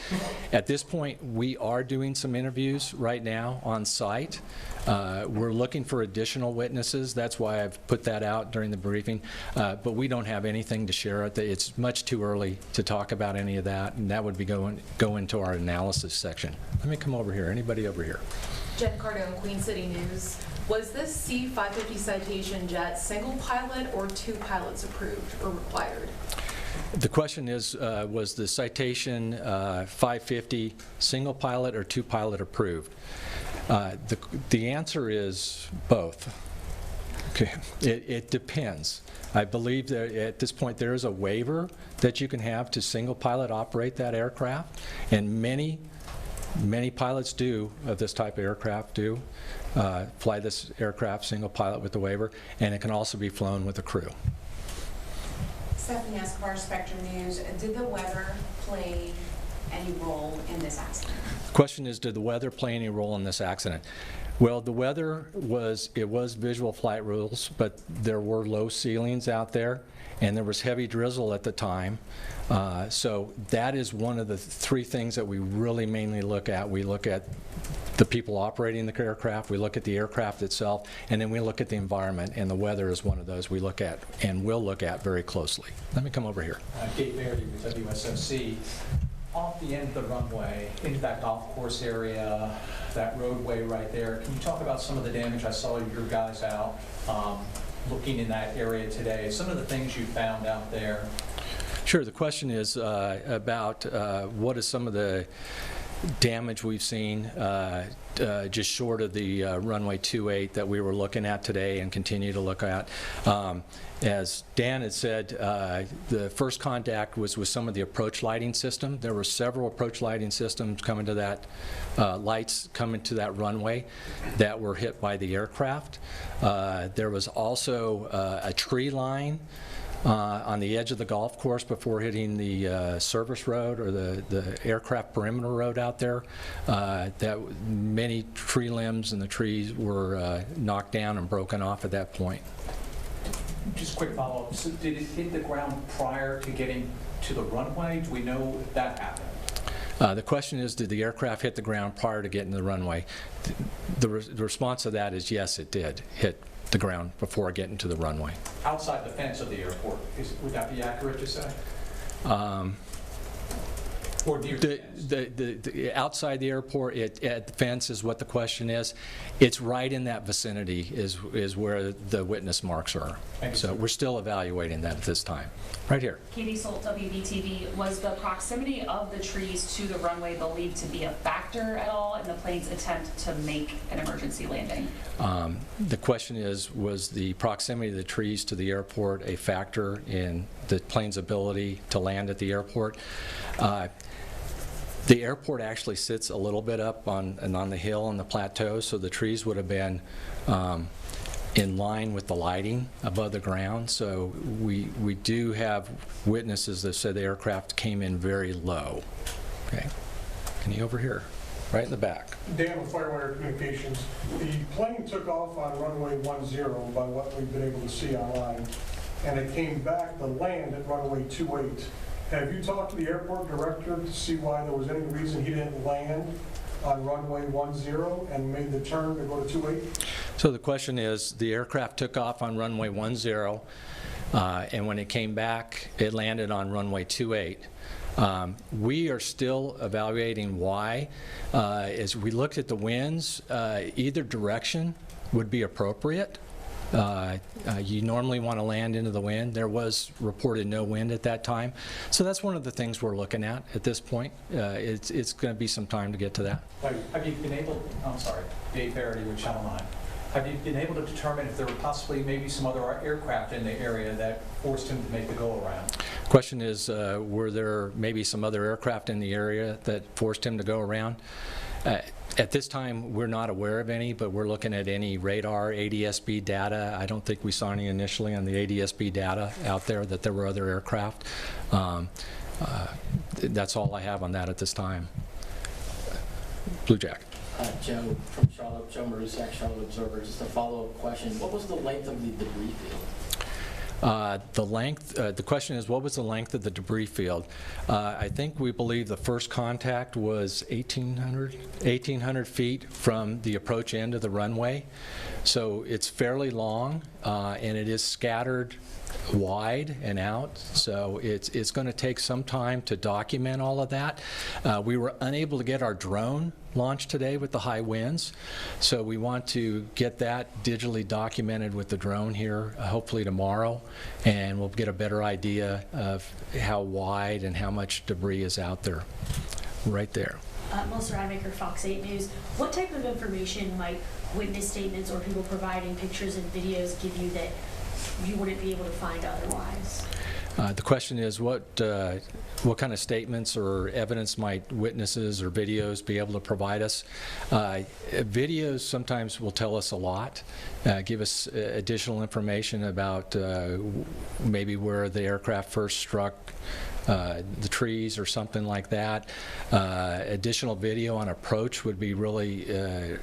At this point, we are doing some interviews right now on site. We're looking for additional witnesses. That's why I've put that out during the briefing. But we don't have anything to share. It's much too early to talk about any of that, and that would be go into our analysis section. Let me come over here. Anybody over here? Jen Cardone, Queen City News. Was this C-550 Citation jet single pilot or 2 pilots approved or required? The question is, was the Citation 550 single pilot or 2 pilot approved? The answer is both. Okay, it depends. I believe that at this point there is a waiver that you can have to single pilot operate that aircraft, and many pilots of this type of aircraft fly this aircraft single pilot with the waiver, and it can also be flown with a crew. Stephanie Escobar, Spectrum News. Did the weather play any role in this accident? The question is, did the weather play any role in this accident? Well, the weather was visual flight rules, but there were low ceilings out there, and there was heavy drizzle at the time. So that is one of the 3 things that we really mainly look at. We look at the people operating the aircraft, we look at the aircraft itself, and then we look at the environment, and the weather is one of those we look at and will look at very closely. Let me come over here. Dave Verity with WSOC. Off the end of the runway, into that golf course area, that roadway right there, can you talk about some of the damage? I saw your guys out looking in that area today. Some of the things you found out there. Sure. The question is about what is some of the damage we've seen just short of the runway 28 that we were looking at today and continue to look at. As Dan had said, the first contact was with some of the approach lighting system. There were several approach lighting systems coming to that, lights coming to that runway that were hit by the aircraft. There was also a tree line on the edge of the golf course before hitting the service road or the aircraft perimeter road out there. That many tree limbs and the trees were knocked down and broken off at that point. Just quick follow-up. So did it hit the ground prior to getting to the runway? Do we know if that happened? The question is, did the aircraft hit the ground prior to getting to the runway? The response to that is yes, it did hit the ground before getting to the runway. Outside the fence of the airport, would that be accurate to say? Or near the outside the airport, at the fence is what the question is. It's right in that vicinity is where the witness marks are. So we're still evaluating that at this time. Right here. Katie Solt, WBTV. Was the proximity of the trees to the runway believed to be a factor at all in the plane's attempt to make an emergency landing? The question is, was the proximity of the trees to the airport a factor in the plane's ability to land at the airport? The airport actually sits a little bit up on the hill on the plateau, so the trees would have been in line with the lighting above the ground. So we do have witnesses that said the aircraft came in very low. Okay, can you over here, right in the back? Dan with Firewire Communications. The plane took off on runway 10 by what we've been able to see online, and it came back to land at runway 28. Have you talked to the airport director to see why there was any reason he didn't land on runway 10 and made the turn to go to 28? So the question is, the aircraft took off on runway 10, and when it came back, it landed on runway 28. We are still evaluating why. As we looked at the winds, either direction would be appropriate. You normally want to land into the wind. There was reported no wind at that time. So that's one of the things we're looking at this point. It's going to be some time to get to that. Have you been able, I'm sorry, Dave Verity with Channel 9. Have you been able to determine if there were possibly maybe some other aircraft in the area that forced him to make the go-around? Question is, were there maybe some other aircraft in the area that forced him to go around? At this time, we're not aware of any, but we're looking at any radar, ADS-B data. I don't think we saw any initially on the ADS-B data out there that there were other aircraft. That's all I have on that at this time. Blue Jack. Joe from Charlotte, Joe Marusak, Charlotte Observer. Just a follow-up question. What was the length of the debris field? The question is, what was the length of the debris field? I think we believe the first contact was 1,800 feet from the approach end of the runway. So it's fairly long, and it is scattered wide and out, so it's going to take some time to document all of that. We were unable to get our drone launched today with the high winds, so we want to get that digitally documented with the drone here hopefully tomorrow, and we'll get a better idea of how wide and how much debris is out there right there. Melissa Rademacher, Fox 8 News. What type of information might witness statements or people providing pictures and videos give you that you wouldn't be able to find otherwise? The question is, what kind of statements or evidence might witnesses or videos be able to provide us? Videos sometimes will tell us a lot, give us additional information about maybe where the aircraft first struck the trees or something like that. Additional video on approach would be really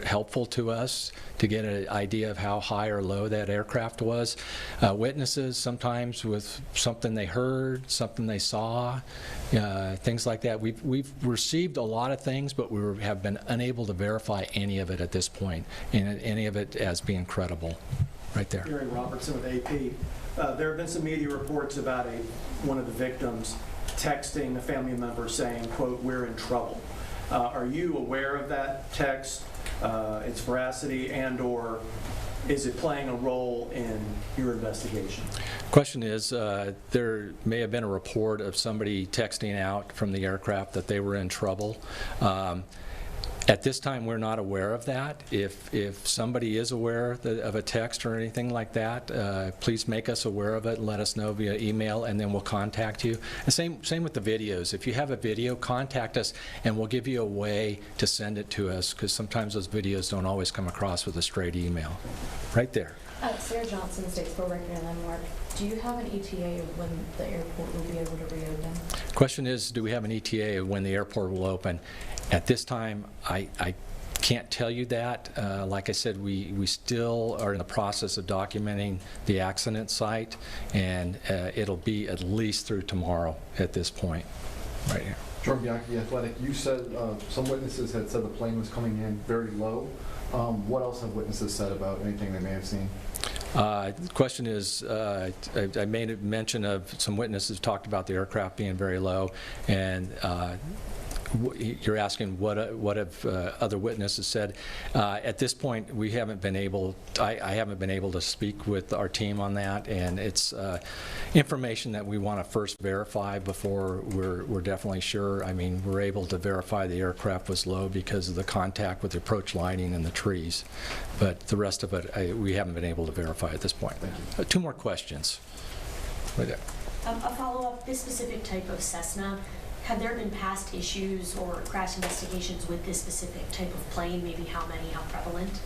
helpful to us to get an idea of how high or low that aircraft was. Witnesses sometimes with something they heard, something they saw, things like that. We've received a lot of things, but we have been unable to verify any of it at this point, and any of it as being credible. Right there. Gary Robertson with AP. There have been some media reports about one of the victims texting a family member saying, quote, "We're in trouble." Are you aware of that text, its veracity, and/or is it playing a role in your investigation? Question is, there may have been a report of somebody texting out from the aircraft that they were in trouble. At this time, we're not aware of that. If somebody is aware of a text or anything like that, please make us aware of it and let us know via email, and then we'll contact you. And same with the videos. If you have a video, contact us, and we'll give you a way to send it to us, because sometimes those videos don't always come across with a straight email. Right there. Sarah Johnson, Statesboro Record and Landmark. Do you have an ETA of when the airport will be able to reopen? Question is, do we have an ETA of when the airport will open? At this time, I can't tell you that. Like I said, we still are in the process of documenting the accident site, and it'll be at least through tomorrow at this point. Right here. Jordan Bianchi, Athletic. You said some witnesses had said the plane was coming in very low. What else have witnesses said about anything they may have seen? The question is, I made a mention of some witnesses talked about the aircraft being very low, and you're asking what have other witnesses said. At this point, we haven't been able, I haven't been able to speak with our team on that, and it's information that we want to first verify before we're definitely sure. I mean, we're able to verify the aircraft was low because of the contact with the approach lighting and the trees, but the rest of it we haven't been able to verify at this point. Two more questions. Right there. A follow-up, this specific type of Cessna, have there been past issues or crash investigations with this specific type of plane? Maybe how many, how prevalent?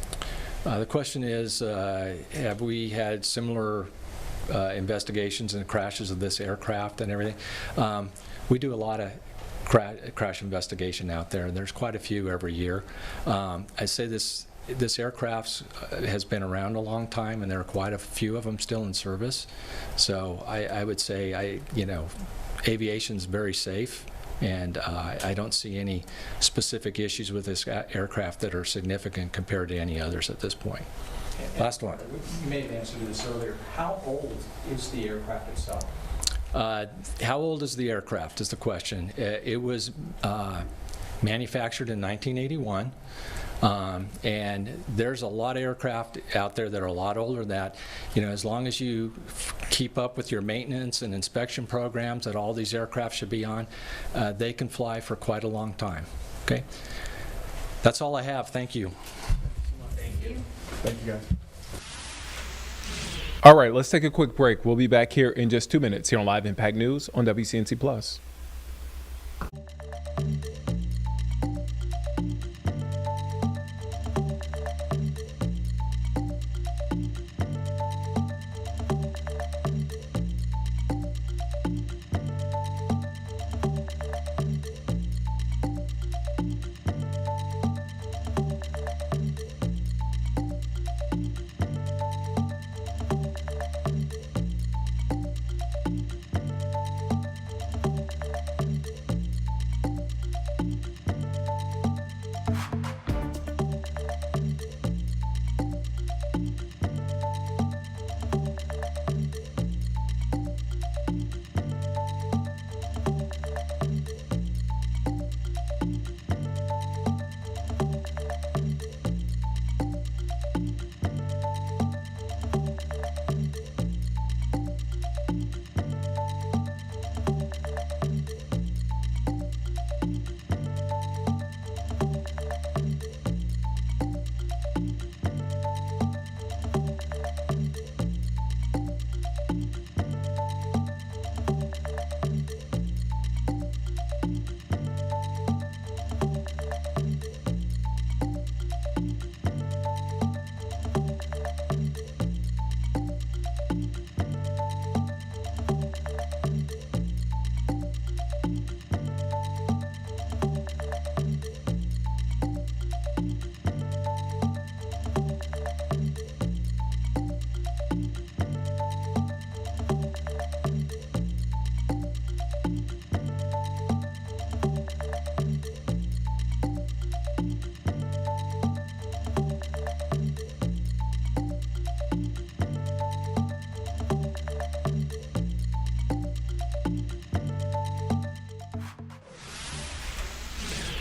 The question is, have we had similar investigations and crashes of this aircraft and everything? We do a lot of crash investigation out there, and there's quite a few every year. I say this aircraft has been around a long time, and there are quite a few of them still in service. So I would say, aviation's very safe, and I don't see any specific issues with this aircraft that are significant compared to any others at this point. Last one. You may have answered this earlier. How old is the aircraft itself? How old is the aircraft is the question. It was manufactured in 1981. And there's a lot of aircraft out there that are a lot older than that. As long as you keep up with your maintenance and inspection programs that all these aircraft should be on, they can fly for quite a long time. Okay? That's all I have. Thank you. Thank you. Thank you, guys. All right, let's take a quick break. We'll be back here in just 2 minutes here on Live Impact News on WCNC Plus.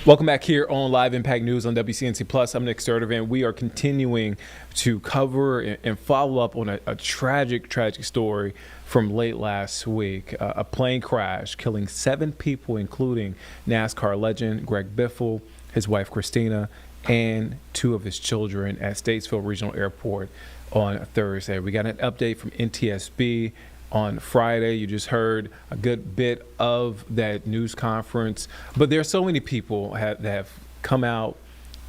Welcome back here on Live Impact News on WCNC Plus. I'm Nick Sturdivant. We are continuing to cover and follow up on a tragic story from late last week. A plane crash killing 7 people, including NASCAR legend Greg Biffle, his wife Christina, and 2 of his children at Statesville Regional Airport on Thursday. We got an update from NTSB on Friday. You just heard a good bit of that news conference, but there are so many people that have come out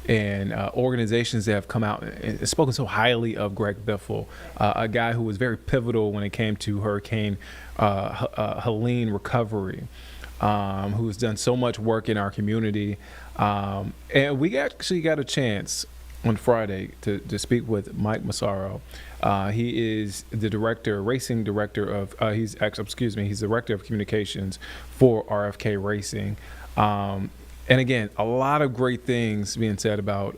and organizations that have come out and spoken so highly of Greg Biffle, a guy who was very pivotal when it came to Hurricane Helene recovery, who has done so much work in our community. And we actually got a chance on Friday to speak with Mike Massaro. He is the racing director of, he's the director of communications for RFK Racing. And again, a lot of great things being said about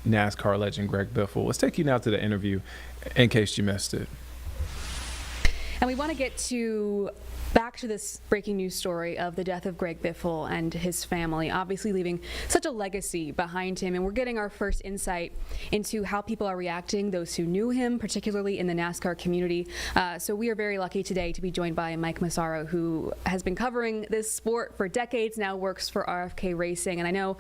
NASCAR legend Greg Biffle. Let's take you now to the interview in case you missed it. And we want to get back to this breaking news story of the death of Greg Biffle and his family, obviously leaving such a legacy behind him. And we're getting our first insight into how people are reacting, those who knew him, particularly in the NASCAR community. So we are very lucky today to be joined by Mike Massaro, who has been covering this sport for decades now, works for RFK Racing. And I know,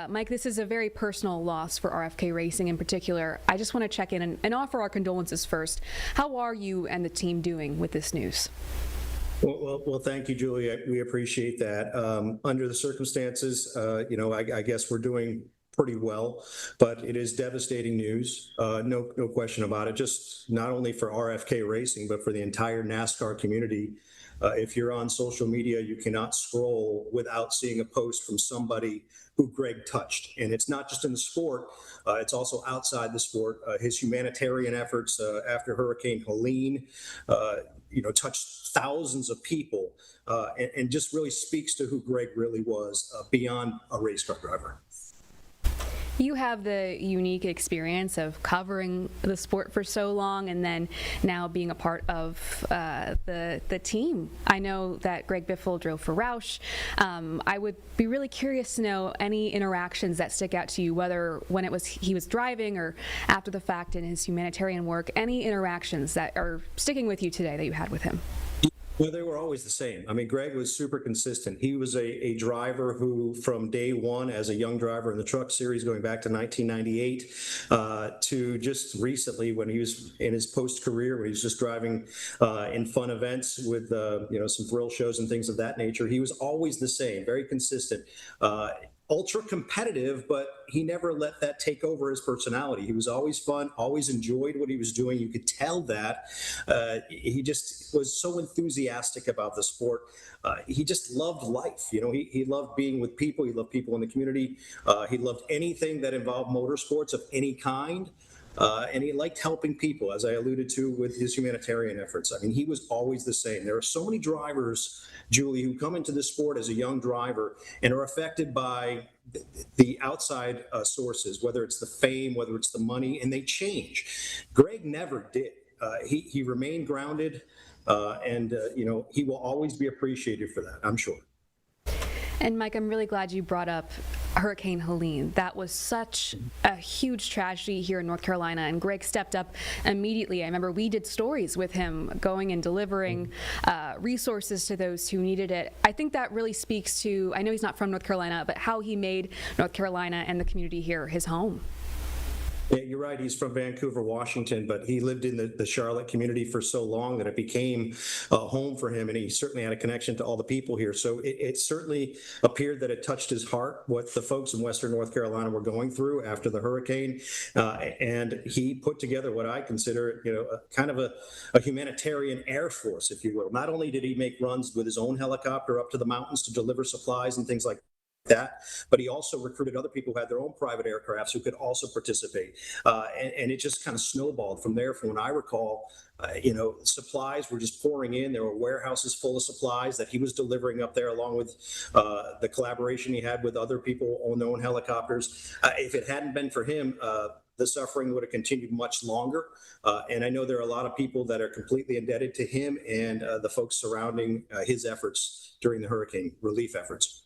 Mike, this is a very personal loss for RFK Racing in particular. I just want to check in and offer our condolences first. How are you and the team doing with this news? Well, thank you, Julie. We appreciate that. Under the circumstances, I guess we're doing pretty well, but it is devastating news. No question about it. Just not only for RFK Racing, but for the entire NASCAR community. If you're on social media, you cannot scroll without seeing a post from somebody who Greg touched. And it's not just in the sport, it's also outside the sport. His humanitarian efforts after Hurricane Helene, touched thousands of people and just really speaks to who Greg really was beyond a race car driver. You have the unique experience of covering the sport for so long and then now being a part of the team. I know that Greg Biffle drove for Roush. I would be really curious to know any interactions that stick out to you, whether when he was driving or after the fact in his humanitarian work, any interactions that are sticking with you today that you had with him. Well, they were always the same. I mean, Greg was super consistent. He was a driver who, from day one, as a young driver in the Truck Series, going back to 1998, to just recently when he was in his post-career, when he was just driving in fun events with, some thrill shows and things of that nature, he was always the same, very consistent. Ultra competitive, but he never let that take over his personality. He was always fun, always enjoyed what he was doing. You could tell that. He just was so enthusiastic about the sport. He just loved life. He loved being with people. He loved people in the community. He loved anything that involved motorsports of any kind. And he liked helping people, as I alluded to with his humanitarian efforts. I mean, he was always the same. There are so many drivers, Julie, who come into this sport as a young driver and are affected by the outside sources, whether it's the fame, whether it's the money, and they change. Greg never did. He remained grounded, and he will always be appreciated for that, I'm sure. And Mike, I'm really glad you brought up Hurricane Helene. That was such a huge tragedy here in North Carolina, and Greg stepped up immediately. I remember we did stories with him going and delivering resources to those who needed it. I think that really speaks to, I know he's not from North Carolina, but how he made North Carolina and the community here his home. Yeah, you're right. He's from Vancouver, Washington, but he lived in the Charlotte community for so long that it became a home for him, and he certainly had a connection to all the people here. So it certainly appeared that it touched his heart, what the folks in Western North Carolina were going through after the hurricane, and he put together what I consider, kind of a humanitarian air force, if you will. Not only did he make runs with his own helicopter up to the mountains to deliver supplies and things like that, but he also recruited other people who had their own private aircrafts who could also participate. And it just kind of snowballed from there. From when I recall, supplies were just pouring in. There were warehouses full of supplies that he was delivering up there, along with the collaboration he had with other people on their own helicopters. If it hadn't been for him, the suffering would have continued much longer. And I know there are a lot of people that are completely indebted to him and the folks surrounding his efforts during the hurricane relief efforts.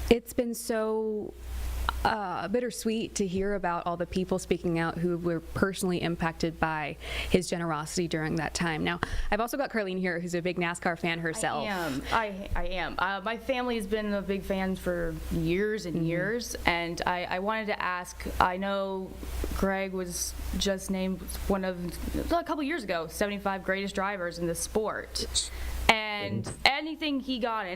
It's been so bittersweet to hear about all the people speaking out who were personally impacted by his generosity during that time. Now, I've also got Carlene here, who's a big NASCAR fan herself. I am. My family has been a big fan for years and years, and I wanted to ask, I know Greg was just named one of, a couple years ago, 75 greatest drivers in the sport. And anything he got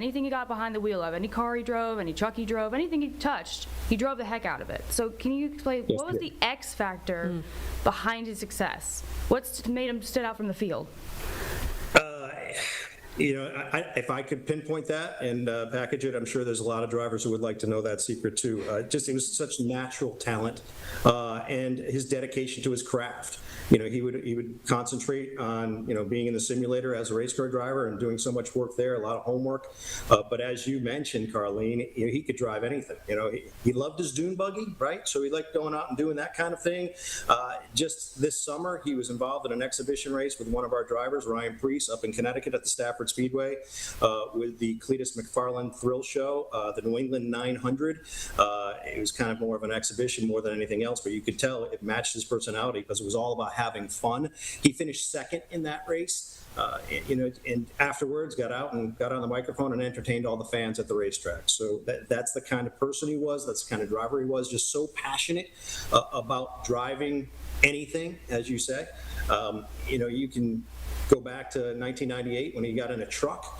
behind the wheel of, any car he drove, any truck he drove, anything he touched, he drove the heck out of it. So can you explain, what was the X factor behind his success? What's made him stood out from the field? If I could pinpoint that and package it, I'm sure there's a lot of drivers who would like to know that secret too. It was such natural talent and his dedication to his craft. He would concentrate on, being in the simulator as a race car driver and doing so much work there, a lot of homework. But as you mentioned, Carlene, he could drive anything. He loved his dune buggy, right? So he liked going out and doing that kind of thing. Just this summer, he was involved in an exhibition race with one of our drivers, Ryan Preece, up in Connecticut at the Stafford Speedway with the Cletus McFarland Thrill Show, the New England 900. It was kind of more of an exhibition more than anything else, but you could tell it matched his personality because it was all about having fun. He finished second in that race, and afterwards got on the microphone and entertained all the fans at the racetrack. So that's the kind of person he was. That's the kind of driver he was, just so passionate about driving anything, as you say. You can go back to 1998 when he got in a truck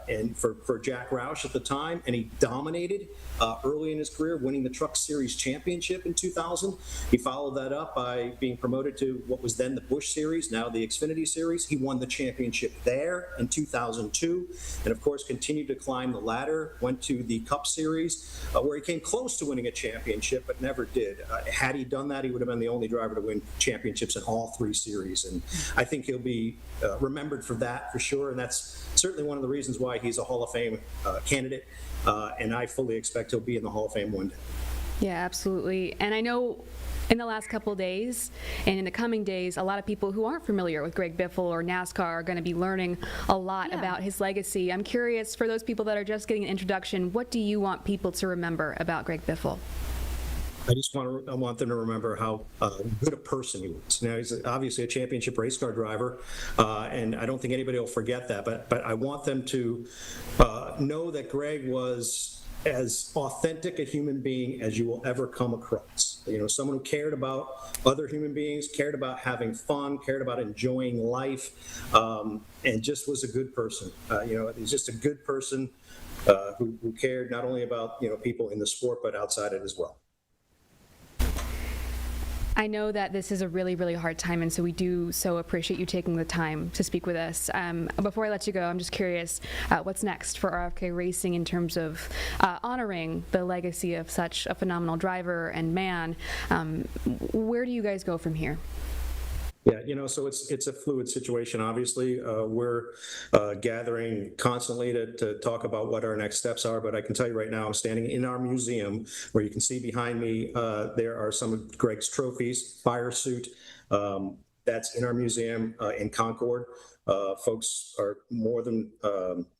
and for Jack Roush at the time, and he dominated early in his career, winning the Truck Series championship in 2000. He followed that up by being promoted to what was then the Busch Series, now the Xfinity Series. He won the championship there in 2002, and of course continued to climb the ladder, went to the Cup Series, where he came close to winning a championship, but never did. Had he done that, he would have been the only driver to win championships in all three series, and I think he'll be remembered for that for sure, and that's certainly one of the reasons why he's a Hall of Fame candidate, and I fully expect he'll be in the Hall of Fame one day. Yeah, absolutely. And I know in the last couple of days and in the coming days, a lot of people who aren't familiar with Greg Biffle or NASCAR are going to be learning a lot about his legacy. I'm curious, for those people that are just getting an introduction, what do you want people to remember about Greg Biffle? I want them to remember how good a person he was. Now, he's obviously a championship race car driver, and I don't think anybody will forget that. But I want them to know that Greg was as authentic a human being as you will ever come across. You know, someone who cared about other human beings, cared about having fun, cared about enjoying life, and just was a good person. You know, he's just a good person who cared not only about, you know, people in the sport, but outside it as well. I know that this is a really, really hard time, and so we do so appreciate you taking the time to speak with us. Before I let you go, I'm just curious, what's next for RFK Racing in terms of honoring the legacy of such a phenomenal driver and man? Where do you guys go from here? Yeah, you know, so it's a fluid situation. Obviously, we're gathering constantly to talk about what our next steps are. But I can tell you right now, I'm standing in our museum where you can see behind me, there are some of Greg's trophies, fire suit. That's in our museum in Concord. Folks are more than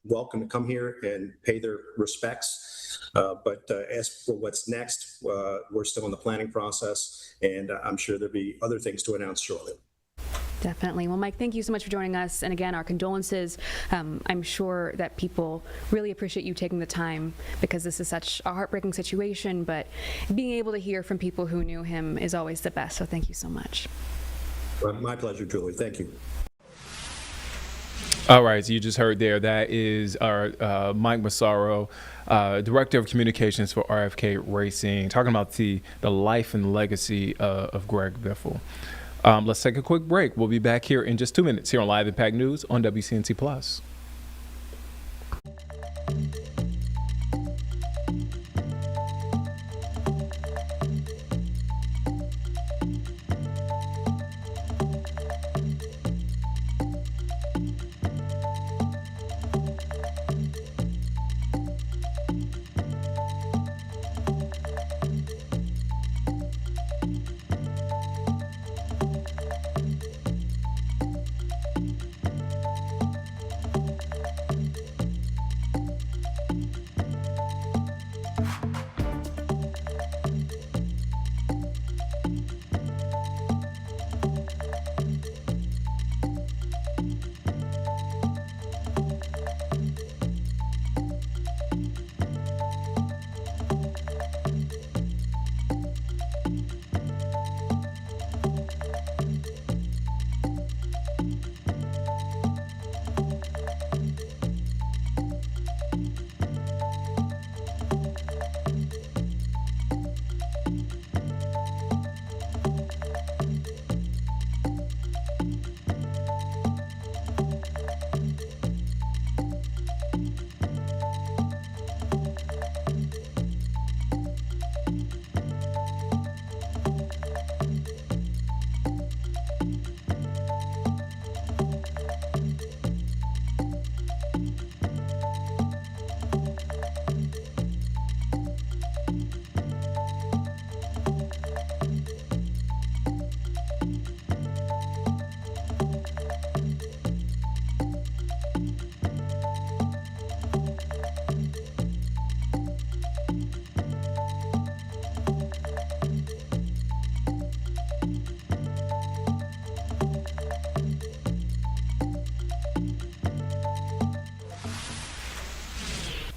welcome to come here and pay their respects. But as for what's next, we're still in the planning process, and I'm sure there'll be other things to announce shortly. Definitely. Well, Mike, thank you so much for joining us. And again, our condolences. I'm sure that people really appreciate you taking the time because this is such a heartbreaking situation, but being able to hear from people who knew him is always the best. So thank you so much. My pleasure, Julie. Thank you. All right, so you just heard there. That is our Mike Massaro, Director of Communications for RFK Racing, talking about the life and legacy of Greg Biffle. Let's take a quick break. We'll be back here in just 2 minutes here on Live Impact News on WCNC Plus.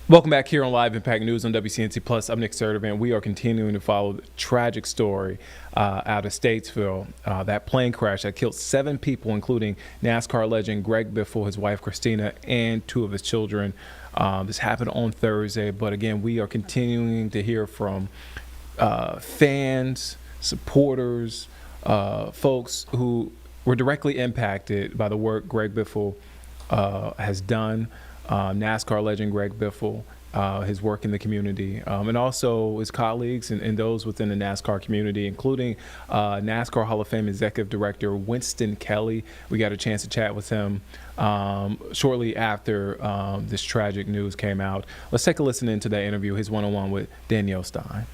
Welcome back here on Live Impact News on WCNC Plus. I'm Nick Sertovan. We are continuing to follow the tragic story out of Statesville. That plane crash that killed 7 people, including NASCAR legend Greg Biffle, his wife Christina, and 2 of his children. This happened on Thursday, but again, we are continuing to hear from fans, supporters, folks who were directly impacted by the work Greg Biffle has done. NASCAR legend Greg Biffle, his work in the community, and also his colleagues and those within the NASCAR community, including NASCAR Hall of Fame Executive Director Winston Kelly. We got a chance to chat with him shortly after this tragic news came out. Let's take a listen into that interview, his one-on-one with Danielle Stein.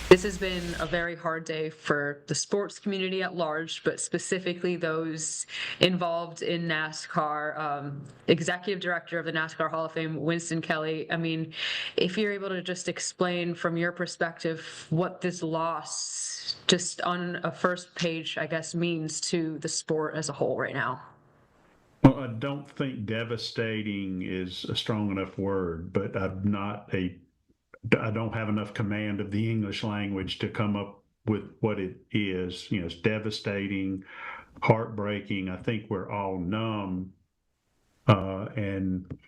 This has been a very hard day for the sports community at large, but specifically those involved in NASCAR. Executive Director of the NASCAR Hall of Fame, Winston Kelly. I mean, if you're able to just explain from your perspective what this loss, just on a first page, I guess, means to the sport as a whole right now. Well, I don't think devastating is a strong enough word, but I don't have enough command of the English language to come up with what it is. You know, it's devastating, heartbreaking. I think we're all numb. And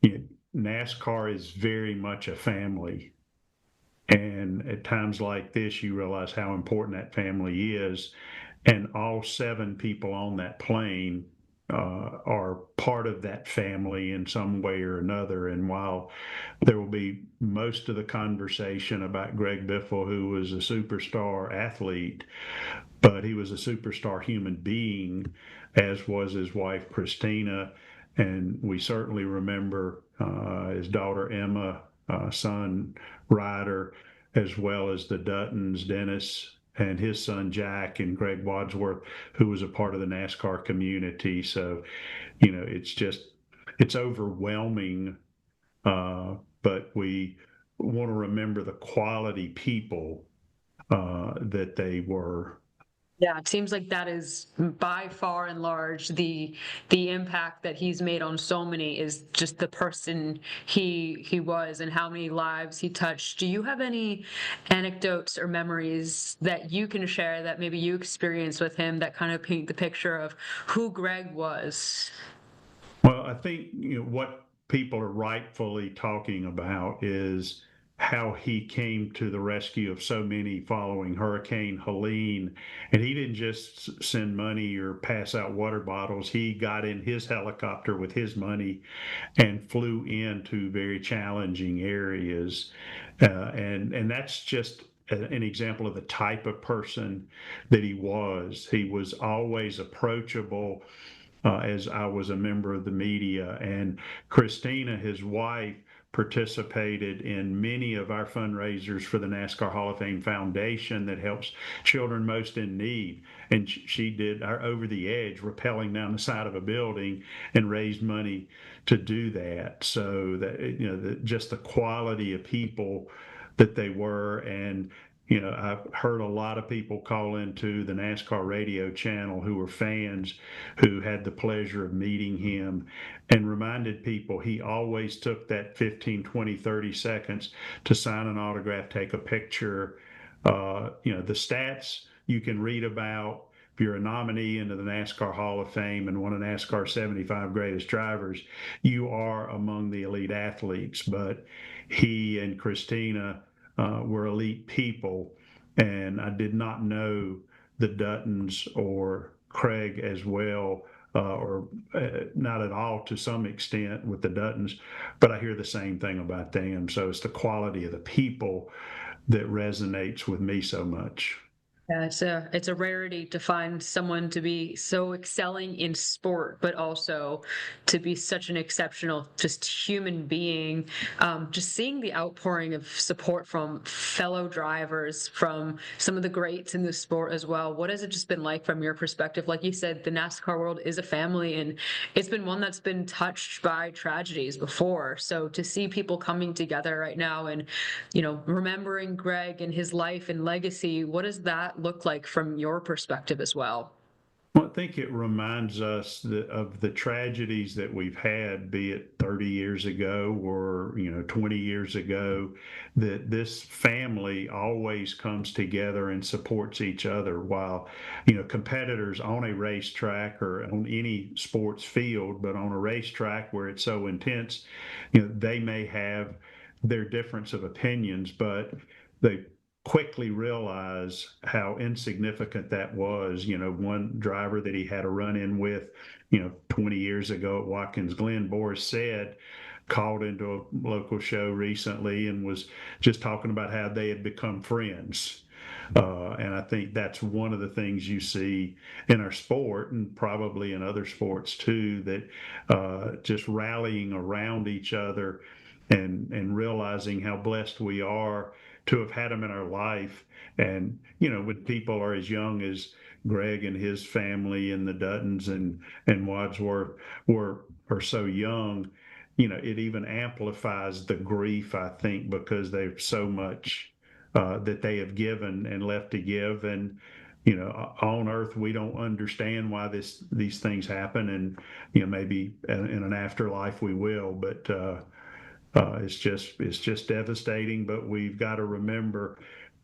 you know, NASCAR is very much a family. And at times like this, you realize how important that family is. And all 7 people on that plane are part of that family in some way or another. And while there will be most of the conversation about Greg Biffle, who was a superstar athlete, but he was a superstar human being, as was his wife, Christina. And we certainly remember his daughter, Emma, son, Ryder, as well as the Duttons, Dennis, and his son Jack, and Greg Wadsworth, who was a part of the NASCAR community. So, you know, it's overwhelming, but we want to remember the quality people that they were. Yeah, it seems like that is by far and large the impact that he's made on so many is just the person he was and how many lives he touched. Do you have any anecdotes or memories that you can share that maybe you experienced with him that kind of paint the picture of who Greg was? Well, I think, you know, what people are rightfully talking about is how he came to the rescue of so many following Hurricane Helene. And he didn't just send money or pass out water bottles. He got in his helicopter with his money and flew into very challenging areas. And that's just an example of the type of person that he was. He was always approachable. As I was a member of the media, and Christina, his wife, participated in many of our fundraisers for the NASCAR Hall of Fame Foundation that helps children most in need. And she did our Over the Edge, rappelling down the side of a building, and raised money to do that. So that, you know, just the quality of people that they were. And you know, I've heard a lot of people call into the NASCAR radio channel who were fans who had the pleasure of meeting him, and reminded people he always took that 15, 20, 30 seconds to sign an autograph, take a picture. You know, the stats you can read about. If you're a nominee into the NASCAR Hall of Fame and one of NASCAR's 75 greatest drivers, you are among the elite athletes. But he and Christina were elite people, and I did not know the Duttons or Craig as well, or not at all to some extent with the Duttons, but I hear the same thing about them. So it's the quality of the people that resonates with me so much. Yeah, it's a rarity to find someone to be so excelling in sport, but also to be such an exceptional just human being. Just seeing the outpouring of support from fellow drivers, from some of the greats in the sport as well. What has it just been like from your perspective? Like you said, the NASCAR world is a family, and it's been one that's been touched by tragedies before. So to see people coming together right now and, you know, remembering Greg and his life and legacy, what does that look like from your perspective as well? Well, I think it reminds us of the tragedies that we've had, be it 30 years ago or, you know, 20 years ago, that this family always comes together and supports each other. While, you know, competitors on a racetrack or on any sports field, but on a racetrack where it's so intense, you know, they may have their difference of opinions, but they quickly realize how insignificant that was. You know, one driver that he had a run-in with, you know, 20 years ago at Watkins Glen, Boris Said, called into a local show recently and was just talking about how they had become friends. And I think that's one of the things you see in our sport, and probably in other sports too, that just rallying around each other and realizing how blessed we are to have had him in our life. And, you know, when people are as young as Greg and his family and the Duttons and Wadsworth are so young, you know, it even amplifies the grief, I think, because there's so much that they have given and left to give. And, you know, on earth, we don't understand why these things happen. And, you know, maybe in an afterlife we will, but it's just devastating. But we've got to remember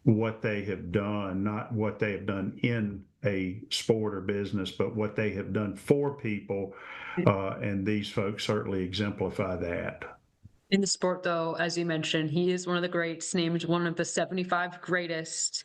what they have done, not what they have done in a sport or business, but what they have done for people. And these folks certainly exemplify that. In the sport, though, as you mentioned, he is one of the greats, named one of the 75 greatest.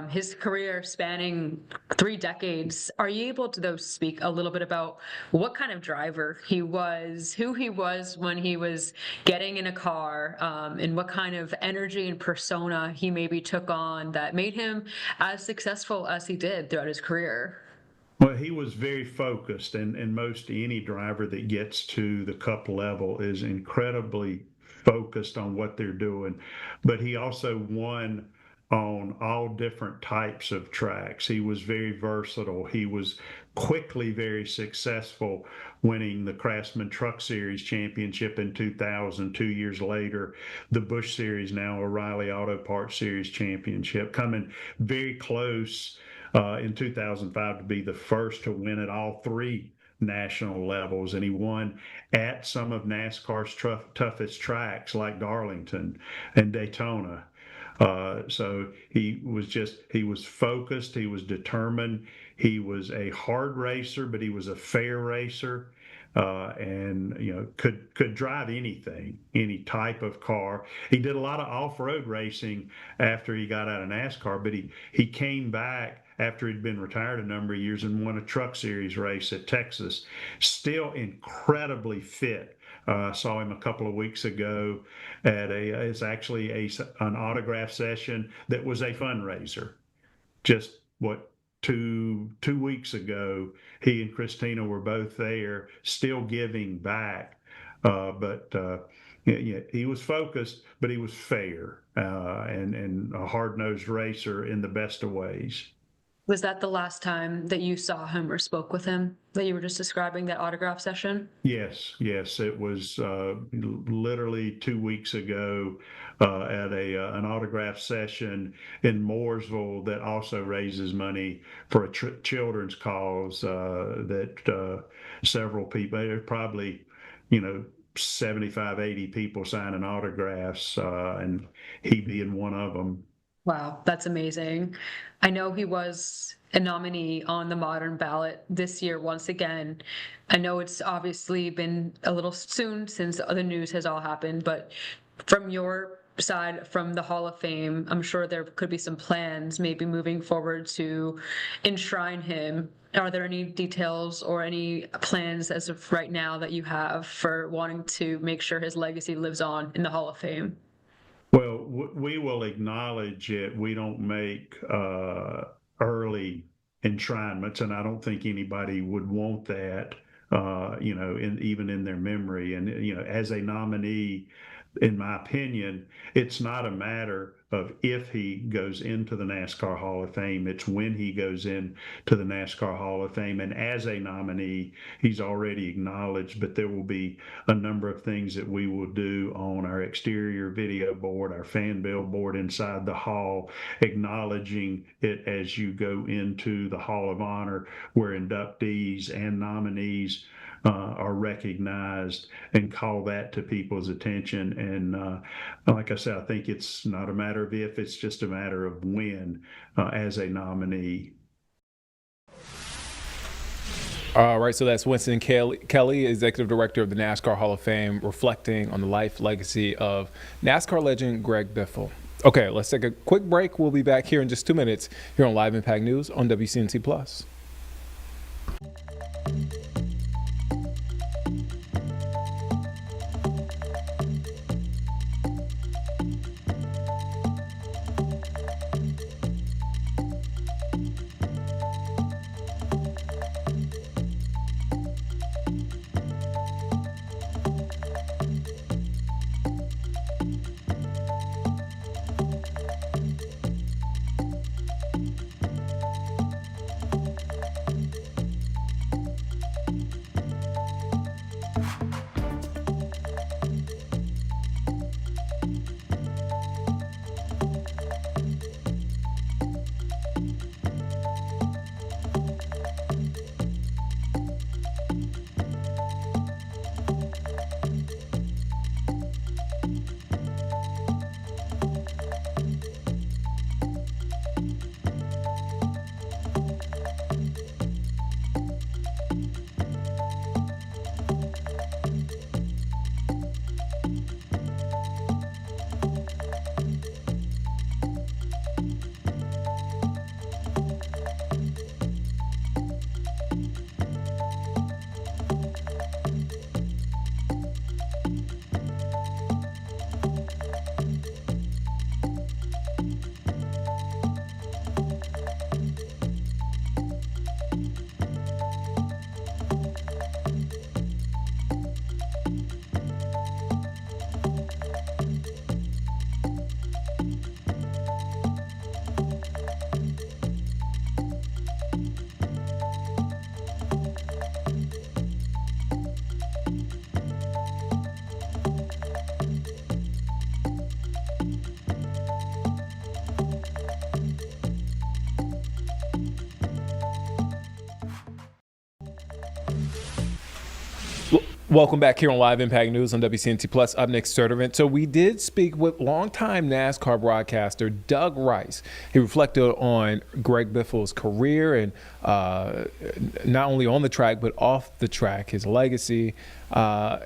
His career spanning 3 decades. Are you able to, though, speak a little bit about what kind of driver he was, who he was when he was getting in a car, and what kind of energy and persona he maybe took on that made him as successful as he did throughout his career? Well, he was very focused, and most any driver that gets to the Cup level is incredibly focused on what they're doing. But he also won on all different types of tracks. He was very versatile. He was quickly very successful, winning the Craftsman Truck Series championship in 2000. 2 years later, the Busch Series, now O'Reilly Auto Parts Series championship, coming very close in 2005 to be the first to win at all 3 national levels. And he won at some of NASCAR's toughest tracks like Darlington and Daytona. So he was focused, he was determined, he was a hard racer, but he was a fair racer. And you know, could drive anything, any type of car. He did a lot of off-road racing after he got out of NASCAR, but he came back after he'd been retired a number of years and won a Truck Series race at Texas. Still incredibly fit. Saw him a couple of weeks ago at it's actually an autograph session that was a fundraiser. Just two weeks ago, he and Christina were both there, still giving back. But he was focused, but he was fair and a hard-nosed racer in the best of ways. Was that the last time that you saw him or spoke with him, that you were just describing, that autograph session? Yes. It was literally 2 weeks ago at an autograph session in Mooresville that also raises money for a children's cause that several people, probably, 75, 80 people signing autographs, and he being one of them. Wow, that's amazing. I know he was a nominee on the Modern Ballot this year once again. I know it's obviously been a little soon since the news has all happened, but from your side, from the Hall of Fame, I'm sure there could be some plans maybe moving forward to enshrine him. Are there any details or any plans as of right now that you have for wanting to make sure his legacy lives on in the Hall of Fame? Well, we will acknowledge it. We don't make early enshrinements, and I don't think anybody would want that, even in their memory. And, as a nominee, in my opinion, it's not a matter of if he goes into the NASCAR Hall of Fame, it's when he goes into the NASCAR Hall of Fame. And as a nominee, he's already acknowledged, but there will be a number of things that we will do on our exterior video board, our fan billboard inside the hall, acknowledging it as you go into the Hall of Honor, where inductees and nominees are recognized, and call that to people's attention. And like I said, I think it's not a matter of if, it's just a matter of when as a nominee. All right, so that's Winston Kelley, Executive Director of the NASCAR Hall of Fame, reflecting on the life legacy of NASCAR legend Greg Biffle. Okay, let's take a quick break. We'll be back here in just 2 minutes here on Live Impact News on WCNC Plus. Welcome back here on Live Impact News on WCNT Plus. Up next, Sturt Event. So we did speak with longtime NASCAR broadcaster Doug Rice. He reflected on Greg Biffle's career and not only on the track but off the track, his legacy. And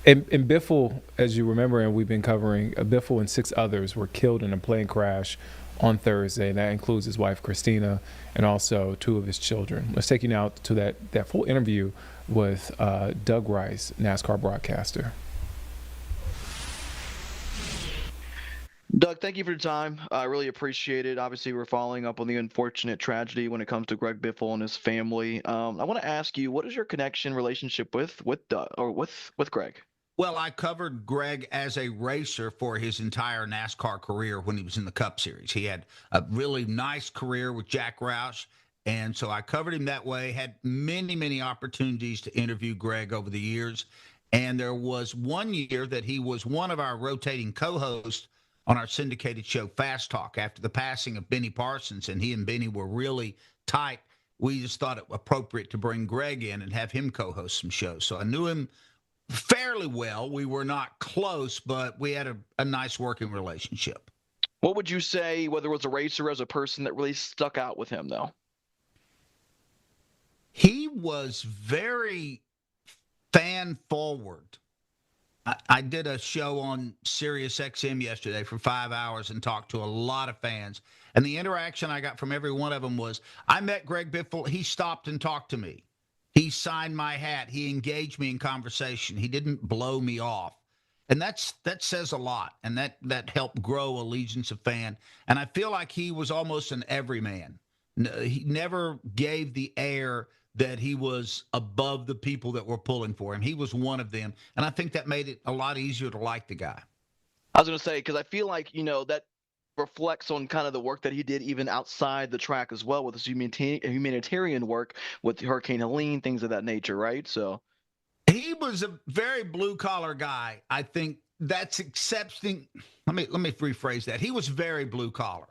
Biffle, as you remember, and we've been covering, Biffle and 6 others were killed in a plane crash on Thursday. And that includes his wife, Christina, and also 2 of his children. Let's take you now to that full interview with Doug Rice, NASCAR broadcaster. Doug, thank you for your time. I really appreciate it. Obviously, we're following up on the unfortunate tragedy when it comes to Greg Biffle and his family. I want to ask you, what is your connection, relationship with Doug, or with Greg? Well, I covered Greg as a racer for his entire NASCAR career when he was in the Cup Series. He had a really nice career with Jack Roush. And so I covered him that way, had many, many opportunities to interview Greg over the years. And there was one year that he was one of our rotating co-hosts on our syndicated show, Fast Talk, after the passing of Benny Parsons. And he and Benny were really tight. We just thought it appropriate to bring Greg in and have him co-host some shows. So I knew him fairly well. We were not close, but we had a nice working relationship. What would you say, whether it was a racer or as a person, that really stuck out with him, though? He was very fan forward. I did a show on Sirius XM yesterday for 5 hours and talked to a lot of fans. And the interaction I got from every one of them was, I met Greg Biffle. He stopped and talked to me. He signed my hat. He engaged me in conversation. He didn't blow me off. And that says a lot. And that helped grow allegiance of fan. And I feel like he was almost an everyman. He never gave the air that he was above the people that were pulling for him. He was one of them. And I think that made it a lot easier to like the guy. I was going to say, because I feel like, that reflects on kind of the work that he did even outside the track as well, with his humanitarian work with Hurricane Helene, things of that nature, right? So he was a very blue-collar guy. I think that's accepting. Let me rephrase that. He was very blue-collar.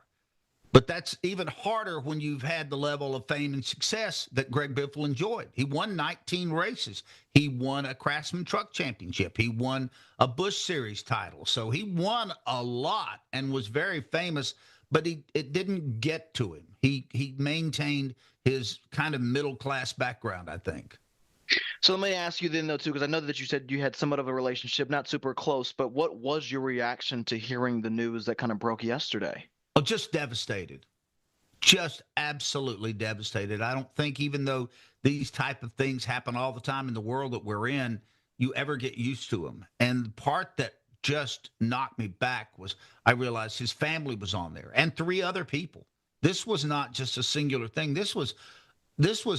But that's even harder when you've had the level of fame and success that Greg Biffle enjoyed. He won 19 races. He won a Craftsman Truck Championship. He won a Busch Series title. So he won a lot and was very famous, but it didn't get to him. He maintained his kind of middle-class background, I think. So let me ask you then, though, too, because I know that you said you had somewhat of a relationship, not super close, but what was your reaction to hearing the news that kind of broke yesterday? Oh, just devastated. Just absolutely devastated. I don't think, even though these type of things happen all the time in the world that we're in, you ever get used to them. And the part that just knocked me back was I realized his family was on there and 3 other people. This was not just a singular thing. This was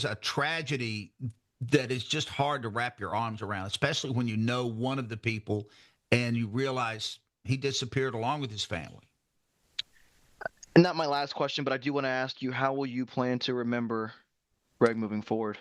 a tragedy that is just hard to wrap your arms around, especially when you know one of the people and you realize he disappeared along with his family. And not my last question, but I do want to ask you, how will you plan to remember Greg moving forward?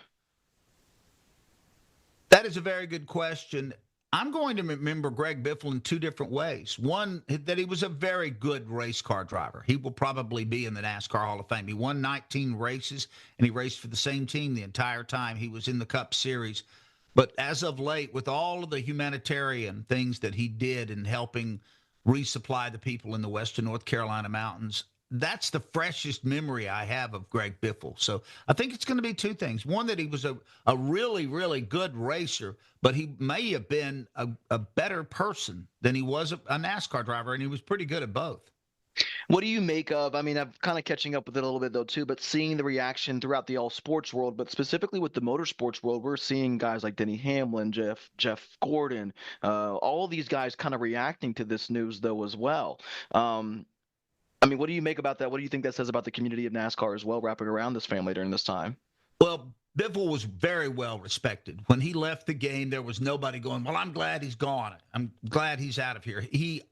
That is a very good question. I'm going to remember Greg Biffle in 2 different ways. One, that he was a very good race car driver. He will probably be in the NASCAR Hall of Fame. He won 19 races, and he raced for the same team the entire time he was in the Cup Series. But as of late, with all of the humanitarian things that he did in helping resupply the people in the western North Carolina mountains, that's the freshest memory I have of Greg Biffle. So I think it's going to be 2 things. One, that he was a really, really good racer, but he may have been a better person than he was a NASCAR driver, and he was pretty good at both. What do you make of, I'm kind of catching up with it a little bit, though, too, but seeing the reaction throughout the all-sports world, but specifically with the motorsports world, we're seeing guys like Denny Hamlin, Jeff Gordon, all these guys kind of reacting to this news, though, as well. What do you make about that? What do you think that says about the community of NASCAR as well, wrapping around this family during this time? Well, Biffle was very well respected. When he left the game, there was nobody going, well, I'm glad he's gone. I'm glad he's out of here. He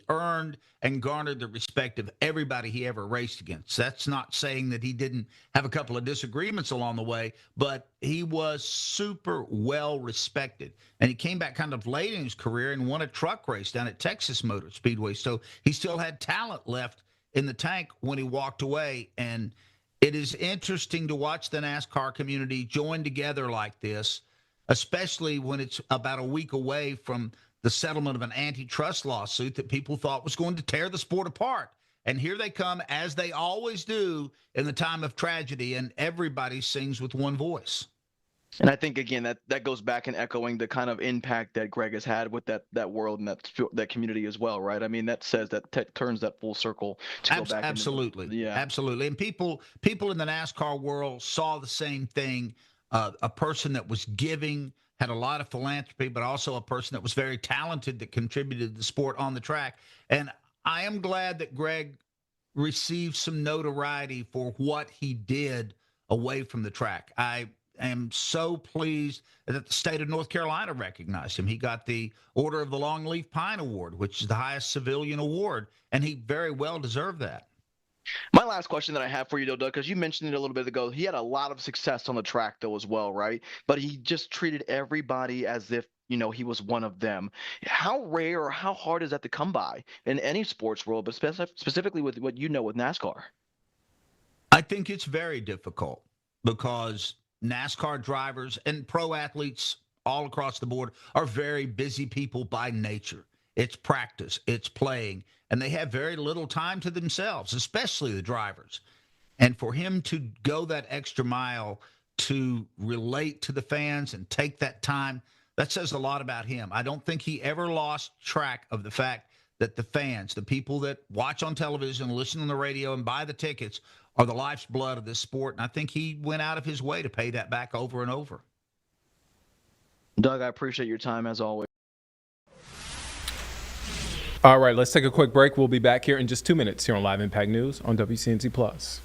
earned and garnered the respect of everybody he ever raced against. That's not saying that he didn't have a couple of disagreements along the way, but he was super well respected. And he came back kind of late in his career and won a truck race down at Texas Motor Speedway. So he still had talent left in the tank when he walked away. And it is interesting to watch the NASCAR community join together like this. especially when it's about a week away from the settlement of an antitrust lawsuit that people thought was going to tear the sport apart. And here they come, as they always do in the time of tragedy, and everybody sings with one voice. And I think, again, that goes back and echoing the kind of impact that Greg has had with that world and that community as well, right? I mean, that says that turns that full circle to go back. Absolutely. Absolutely. And people in the NASCAR world saw the same thing. A person that was giving, had a lot of philanthropy, but also a person that was very talented that contributed to the sport on the track. And I am glad that Greg received some notoriety for what he did away from the track. I am so pleased that the state of North Carolina recognized him. He got the Order of the Longleaf Pine Award, which is the highest civilian award, and he very well deserved that. My last question that I have for you, though, Doug, because you mentioned it a little bit ago, he had a lot of success on the track, though, as well, right? But he just treated everybody as if, he was one of them. How rare or how hard is that to come by in any sports world, but specifically with what with NASCAR? I think it's very difficult because NASCAR drivers and pro athletes all across the board are very busy people by nature. It's practice, it's playing, and they have very little time to themselves, especially the drivers. And for him to go that extra mile to relate to the fans and take that time, that says a lot about him. I don't think he ever lost track of the fact that the fans, the people that watch on television, listen on the radio, and buy the tickets are the life's blood of this sport. And I think he went out of his way to pay that back over and over. Doug, I appreciate your time as always. All right, let's take a quick break. We'll be back here in just 2 minutes here on Live Impact News on WCNC Plus.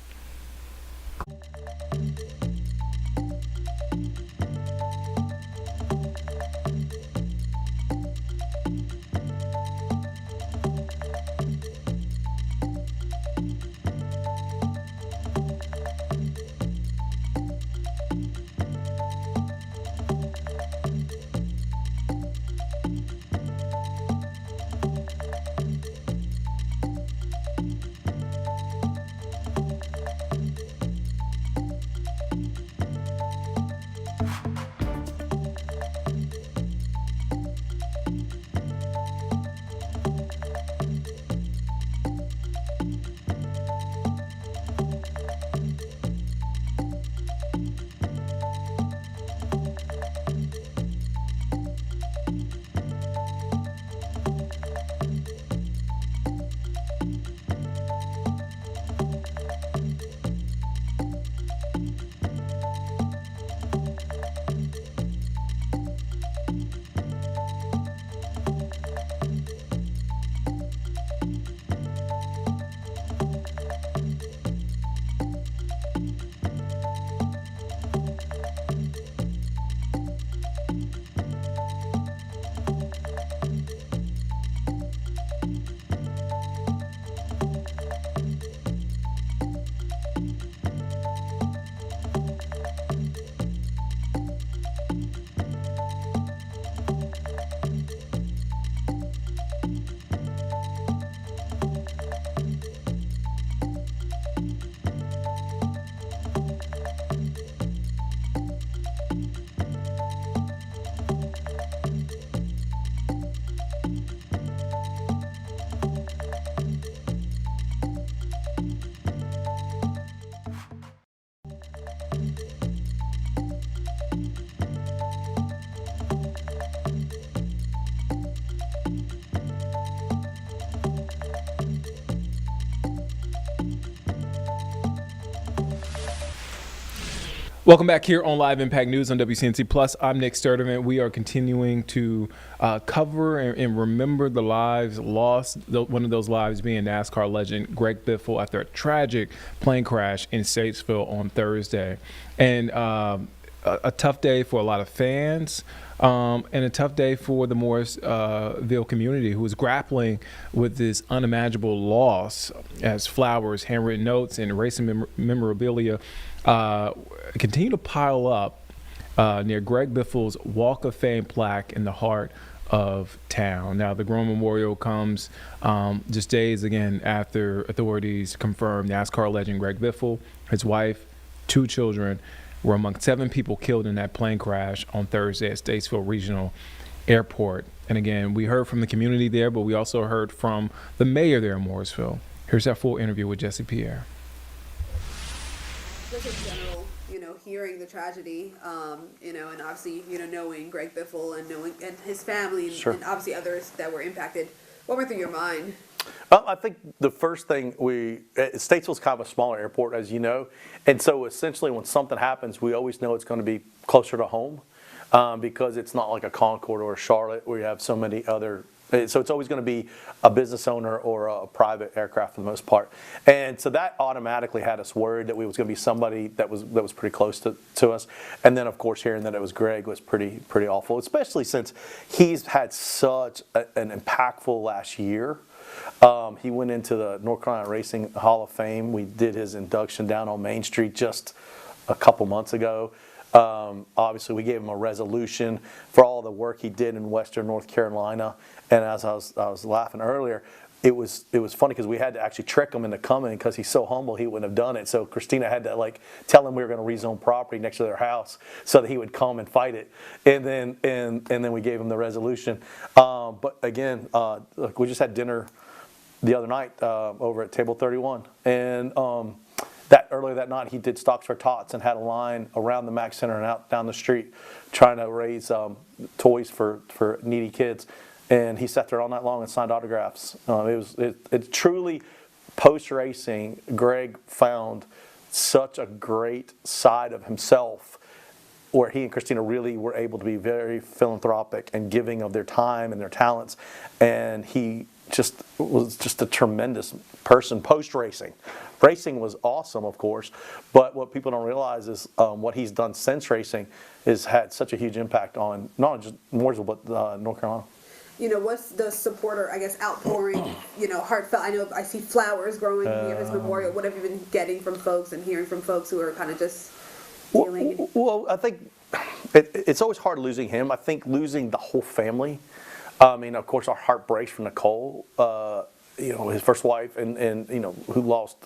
Welcome back here on Live Impact News on WCNC Plus. I'm Nick Sturtevant. We are continuing to cover and remember the lives lost, one of those lives being NASCAR legend Greg Biffle after a tragic plane crash in Statesville on Thursday. And a tough day for a lot of fans and a tough day for the Morrisville community who is grappling with this unimaginable loss as flowers, handwritten notes, and racing memorabilia continue to pile up near Greg Biffle's Walk of Fame plaque in the heart of town. Now, the Grown Memorial comes just days again after authorities confirmed NASCAR legend Greg Biffle, his wife, 2 children, were among 7 people killed in that plane crash on Thursday at Statesville Regional Airport. And again, we heard from the community there, but we also heard from the mayor there in Mooresville. Here's our full interview with Jesse Pierre. Just in general, hearing the tragedy, and obviously, knowing Greg Biffle and his family and obviously others that were impacted, what went through your mind? I think the first thing Statesville's kind of a smaller airport, as you know, and so essentially when something happens, we always know it's going to be closer to home because it's not like a Concord or a Charlotte where you have so many other. So it's always going to be a business owner or a private aircraft for the most part, and so that automatically had us worried that we was going to be somebody that was pretty close to us, and then of course hearing that it was Greg was pretty awful, especially since he's had such an impactful last year. He went into the North Carolina Racing Hall of Fame. We did his induction down on Main Street just a couple months ago. Obviously, we gave him a resolution for all the work he did in Western North Carolina. And as I was laughing earlier, it was funny because we had to actually trick him into coming because he's so humble he wouldn't have done it. So Christina had to tell him we were going to rezone property next to their house so that he would come and fight it. And then we gave him the resolution. But again, we just had dinner the other night over at Table 31, and earlier that night he did Stocks for Tots and had a line around the Mac Center and out down the street trying to raise toys for needy kids. And he sat there all night long and signed autographs. It truly, post-racing, Greg found such a great side of himself where he and Christina really were able to be very philanthropic and giving of their time and their talents. And he was just a tremendous person post-racing. Racing was awesome, of course, but what people don't realize is what he's done since racing has had such a huge impact on not just Mooresville, but North Carolina. What's the supporter, outpouring, heartfelt? I know I see flowers growing near his memorial. What have you been getting from folks and hearing from folks who are kind of just feeling? Well, I think it's always hard losing him. I think losing the whole family. I mean, of course, our heart breaks for Nicole, his first wife, and who lost,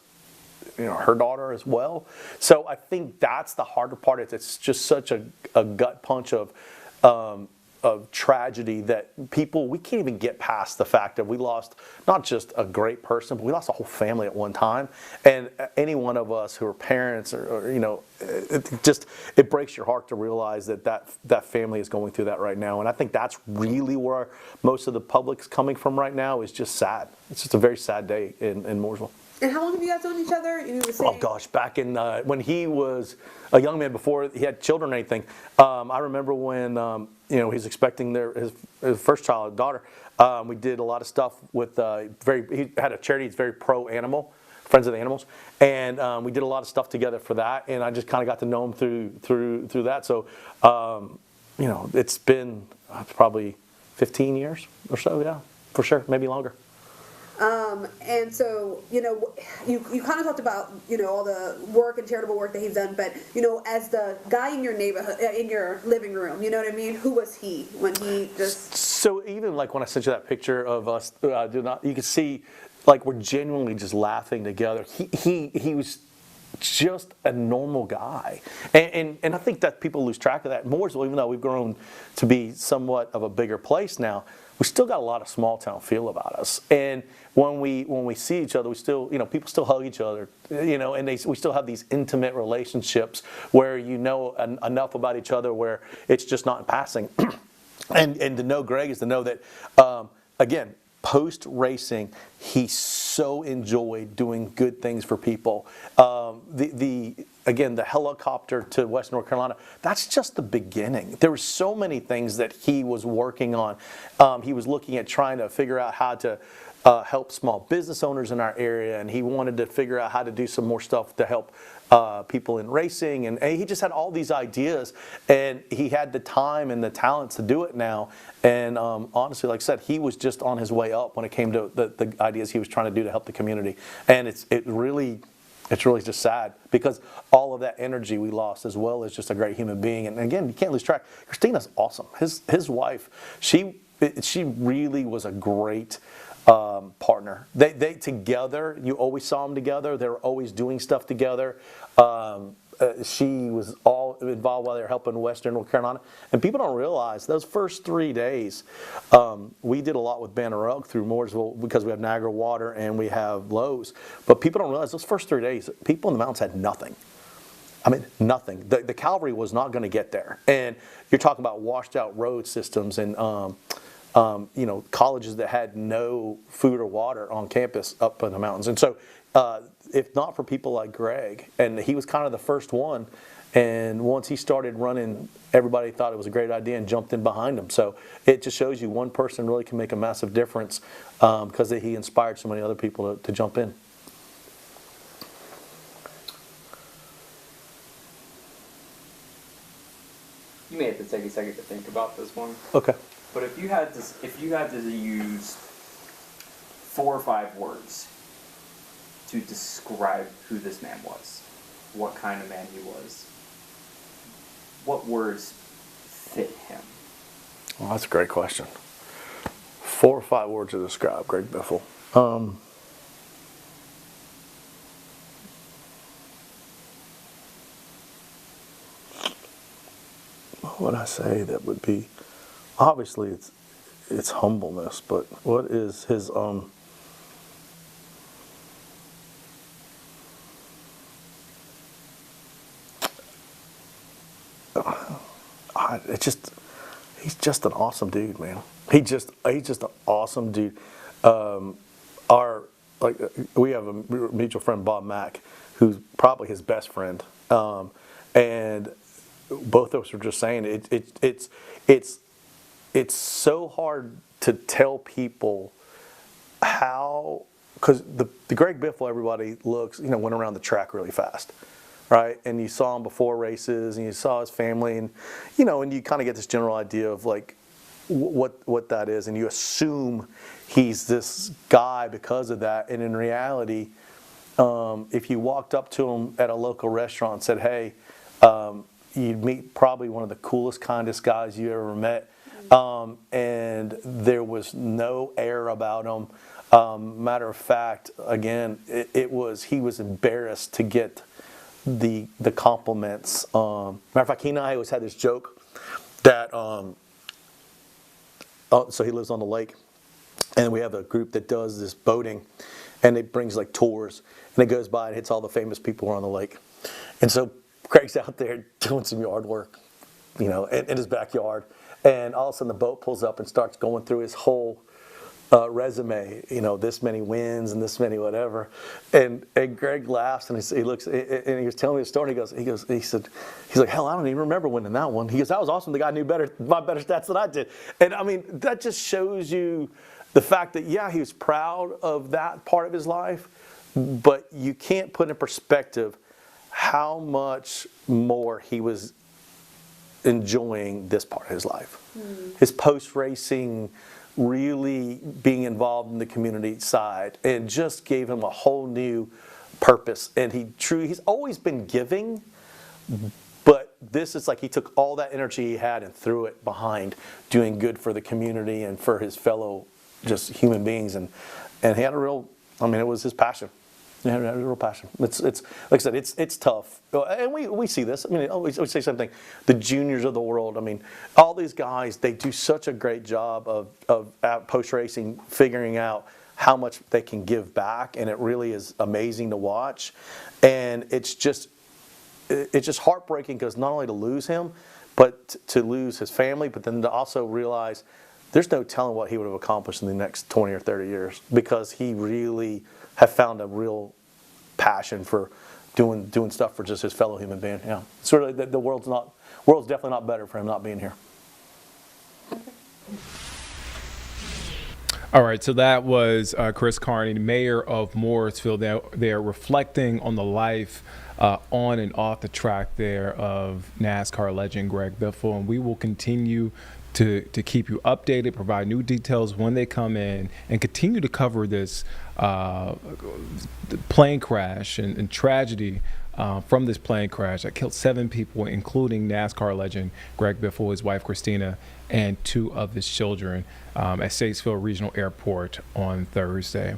her daughter as well. So I think that's the harder part. It's just such a gut punch of tragedy that we can't even get past the fact that we lost not just a great person, but we lost a whole family at one time. And any one of us who are parents or it breaks your heart to realize that family is going through that right now. And I think that's really where most of the public's coming from right now is just sad. It's just a very sad day in Mooresville. And how long have you guys known each other? Oh gosh, back in when he was a young man before he had children or anything. I remember when he was expecting his first child, daughter. We did a lot of stuff with he had a charity that's very pro animal, Friends of the Animals, and we did a lot of stuff together for that. And I just kind of got to know him through that. So it's been probably 15 years or so, yeah, for sure, maybe longer. And so, you kind of talked about, all the work and charitable work that he's done, but, as the guy in your neighborhood, in your living room, you know what I mean? Who was he when he just... So even when I sent you that picture of us, you could see, we're genuinely just laughing together. He was just a normal guy. And I think that people lose track of that. Mooresville, even though we've grown to be somewhat of a bigger place now, we still got a lot of small town feel about us. And when we see each other, we still, people still hug each other, and we still have these intimate relationships where enough about each other where it's just not in passing. and to know Greg is to know that, again, post-racing, he so enjoyed doing good things for people. Again, the helicopter to West North Carolina, that's just the beginning. There were so many things that he was working on. He was looking at trying to figure out how to help small business owners in our area, and he wanted to figure out how to do some more stuff to help people in racing, and he just had all these ideas, and he had the time and the talents to do it now. And honestly, like I said, he was just on his way up when it came to the ideas he was trying to do to help the community. And it's really just sad because all of that energy we lost, as well as just a great human being. And again, you can't lose track. Christina's awesome. His wife, she really was a great partner. They together, you always saw them together. They were always doing stuff together. she was all involved while they were helping Western North Carolina. And people don't realize those first 3 days, we did a lot with Banner Oak through Mooresville because we have Niagara Water and we have Lowe's. But people don't realize those first 3 days, people in the mountains had nothing. I mean, nothing. The cavalry was not going to get there. And you're talking about washed out road systems and, colleges that had no food or water on campus up in the mountains. And so if not for people like Greg, and he was kind of the first one, and once he started running, everybody thought it was a great idea and jumped in behind him. So it just shows you one person really can make a massive difference because he inspired so many other people to jump in. You may have to take a second to think about this one. Okay. But if you had to use 4 or 5 words to describe who this man was, what kind of man he was, what words fit him? Well, that's a great question. 4 or 5 words to describe Greg Biffle. What would I say that would be? Obviously, it's humbleness, but what is his he's just an awesome dude, man. He's just an awesome dude. We have a mutual friend, Bob Mack, who's probably his best friend, and both of us were just saying it's so hard to tell people how, because the Greg Biffle everybody looks, went around the track really fast, right? And you saw him before races, and you saw his family, and and you kind of get this general idea of like what that is, and you assume he's this guy because of that. And in reality, if you walked up to him at a local restaurant and said, "Hey," you'd meet probably one of the coolest, kindest guys you ever met. And there was no air about him. Matter of fact, again, he was embarrassed to get the compliments. Matter of fact, he and I always had this joke that, so he lives on the lake, and we have a group that does this boating, and it brings like tours, and it goes by and hits all the famous people who are on the lake. And so Craig's out there doing some yard work, in his backyard. And all of a sudden the boat pulls up and starts going through his whole resume, this many wins and this many whatever. And Greg laughs and he looks and he was telling me the story. He's like, hell, I don't even remember winning that one. He goes, that was awesome. The guy knew my better stats than I did. And I mean, that just shows you the fact that, yeah, he was proud of that part of his life, but you can't put in perspective how much more he was enjoying this part of his life. His post-racing, really being involved in the community side, and just gave him a whole new purpose. And he's always been giving, but this is like he took all that energy he had and threw it behind doing good for the community and for his fellow just human beings. And he had it was his passion. He had a real passion. It's like I said, it's tough, and we see this. I mean, we say something. The juniors of the world. I mean, all these guys, they do such a great job of post racing figuring out how much they can give back, and it really is amazing to watch. And it's just heartbreaking because not only to lose him, but to lose his family, but then to also realize there's no telling what he would have accomplished in the next 20 or 30 years because he really have found a real passion for doing stuff for just his fellow human being. Yeah, sort of the world's definitely not better for him not being here. All right, so that was Chris Carney, mayor of Mooresville. They're reflecting on the life on and off the track there of NASCAR legend Greg Biffle, and we will continue to keep you updated, provide new details when they come in, and continue to cover this plane crash and tragedy from this plane crash that killed 7 people, including NASCAR legend Greg Biffle, his wife Christina, and 2 of his children at Statesville Regional Airport on Thursday.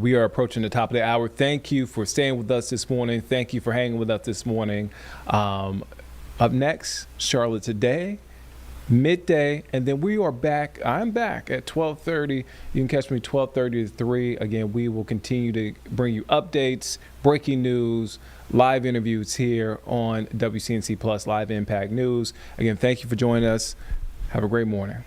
We are approaching the top of the hour. Thank you for staying with us this morning. Thank you for hanging with us this morning. Up next, Charlotte Today, midday, and then we are back. I'm back at 12:30. You can catch me 12:30 to 3. Again, we will continue to bring you updates, breaking news, live interviews here on WCNC Plus Live Impact News. Again, thank you for joining us. Have a great morning.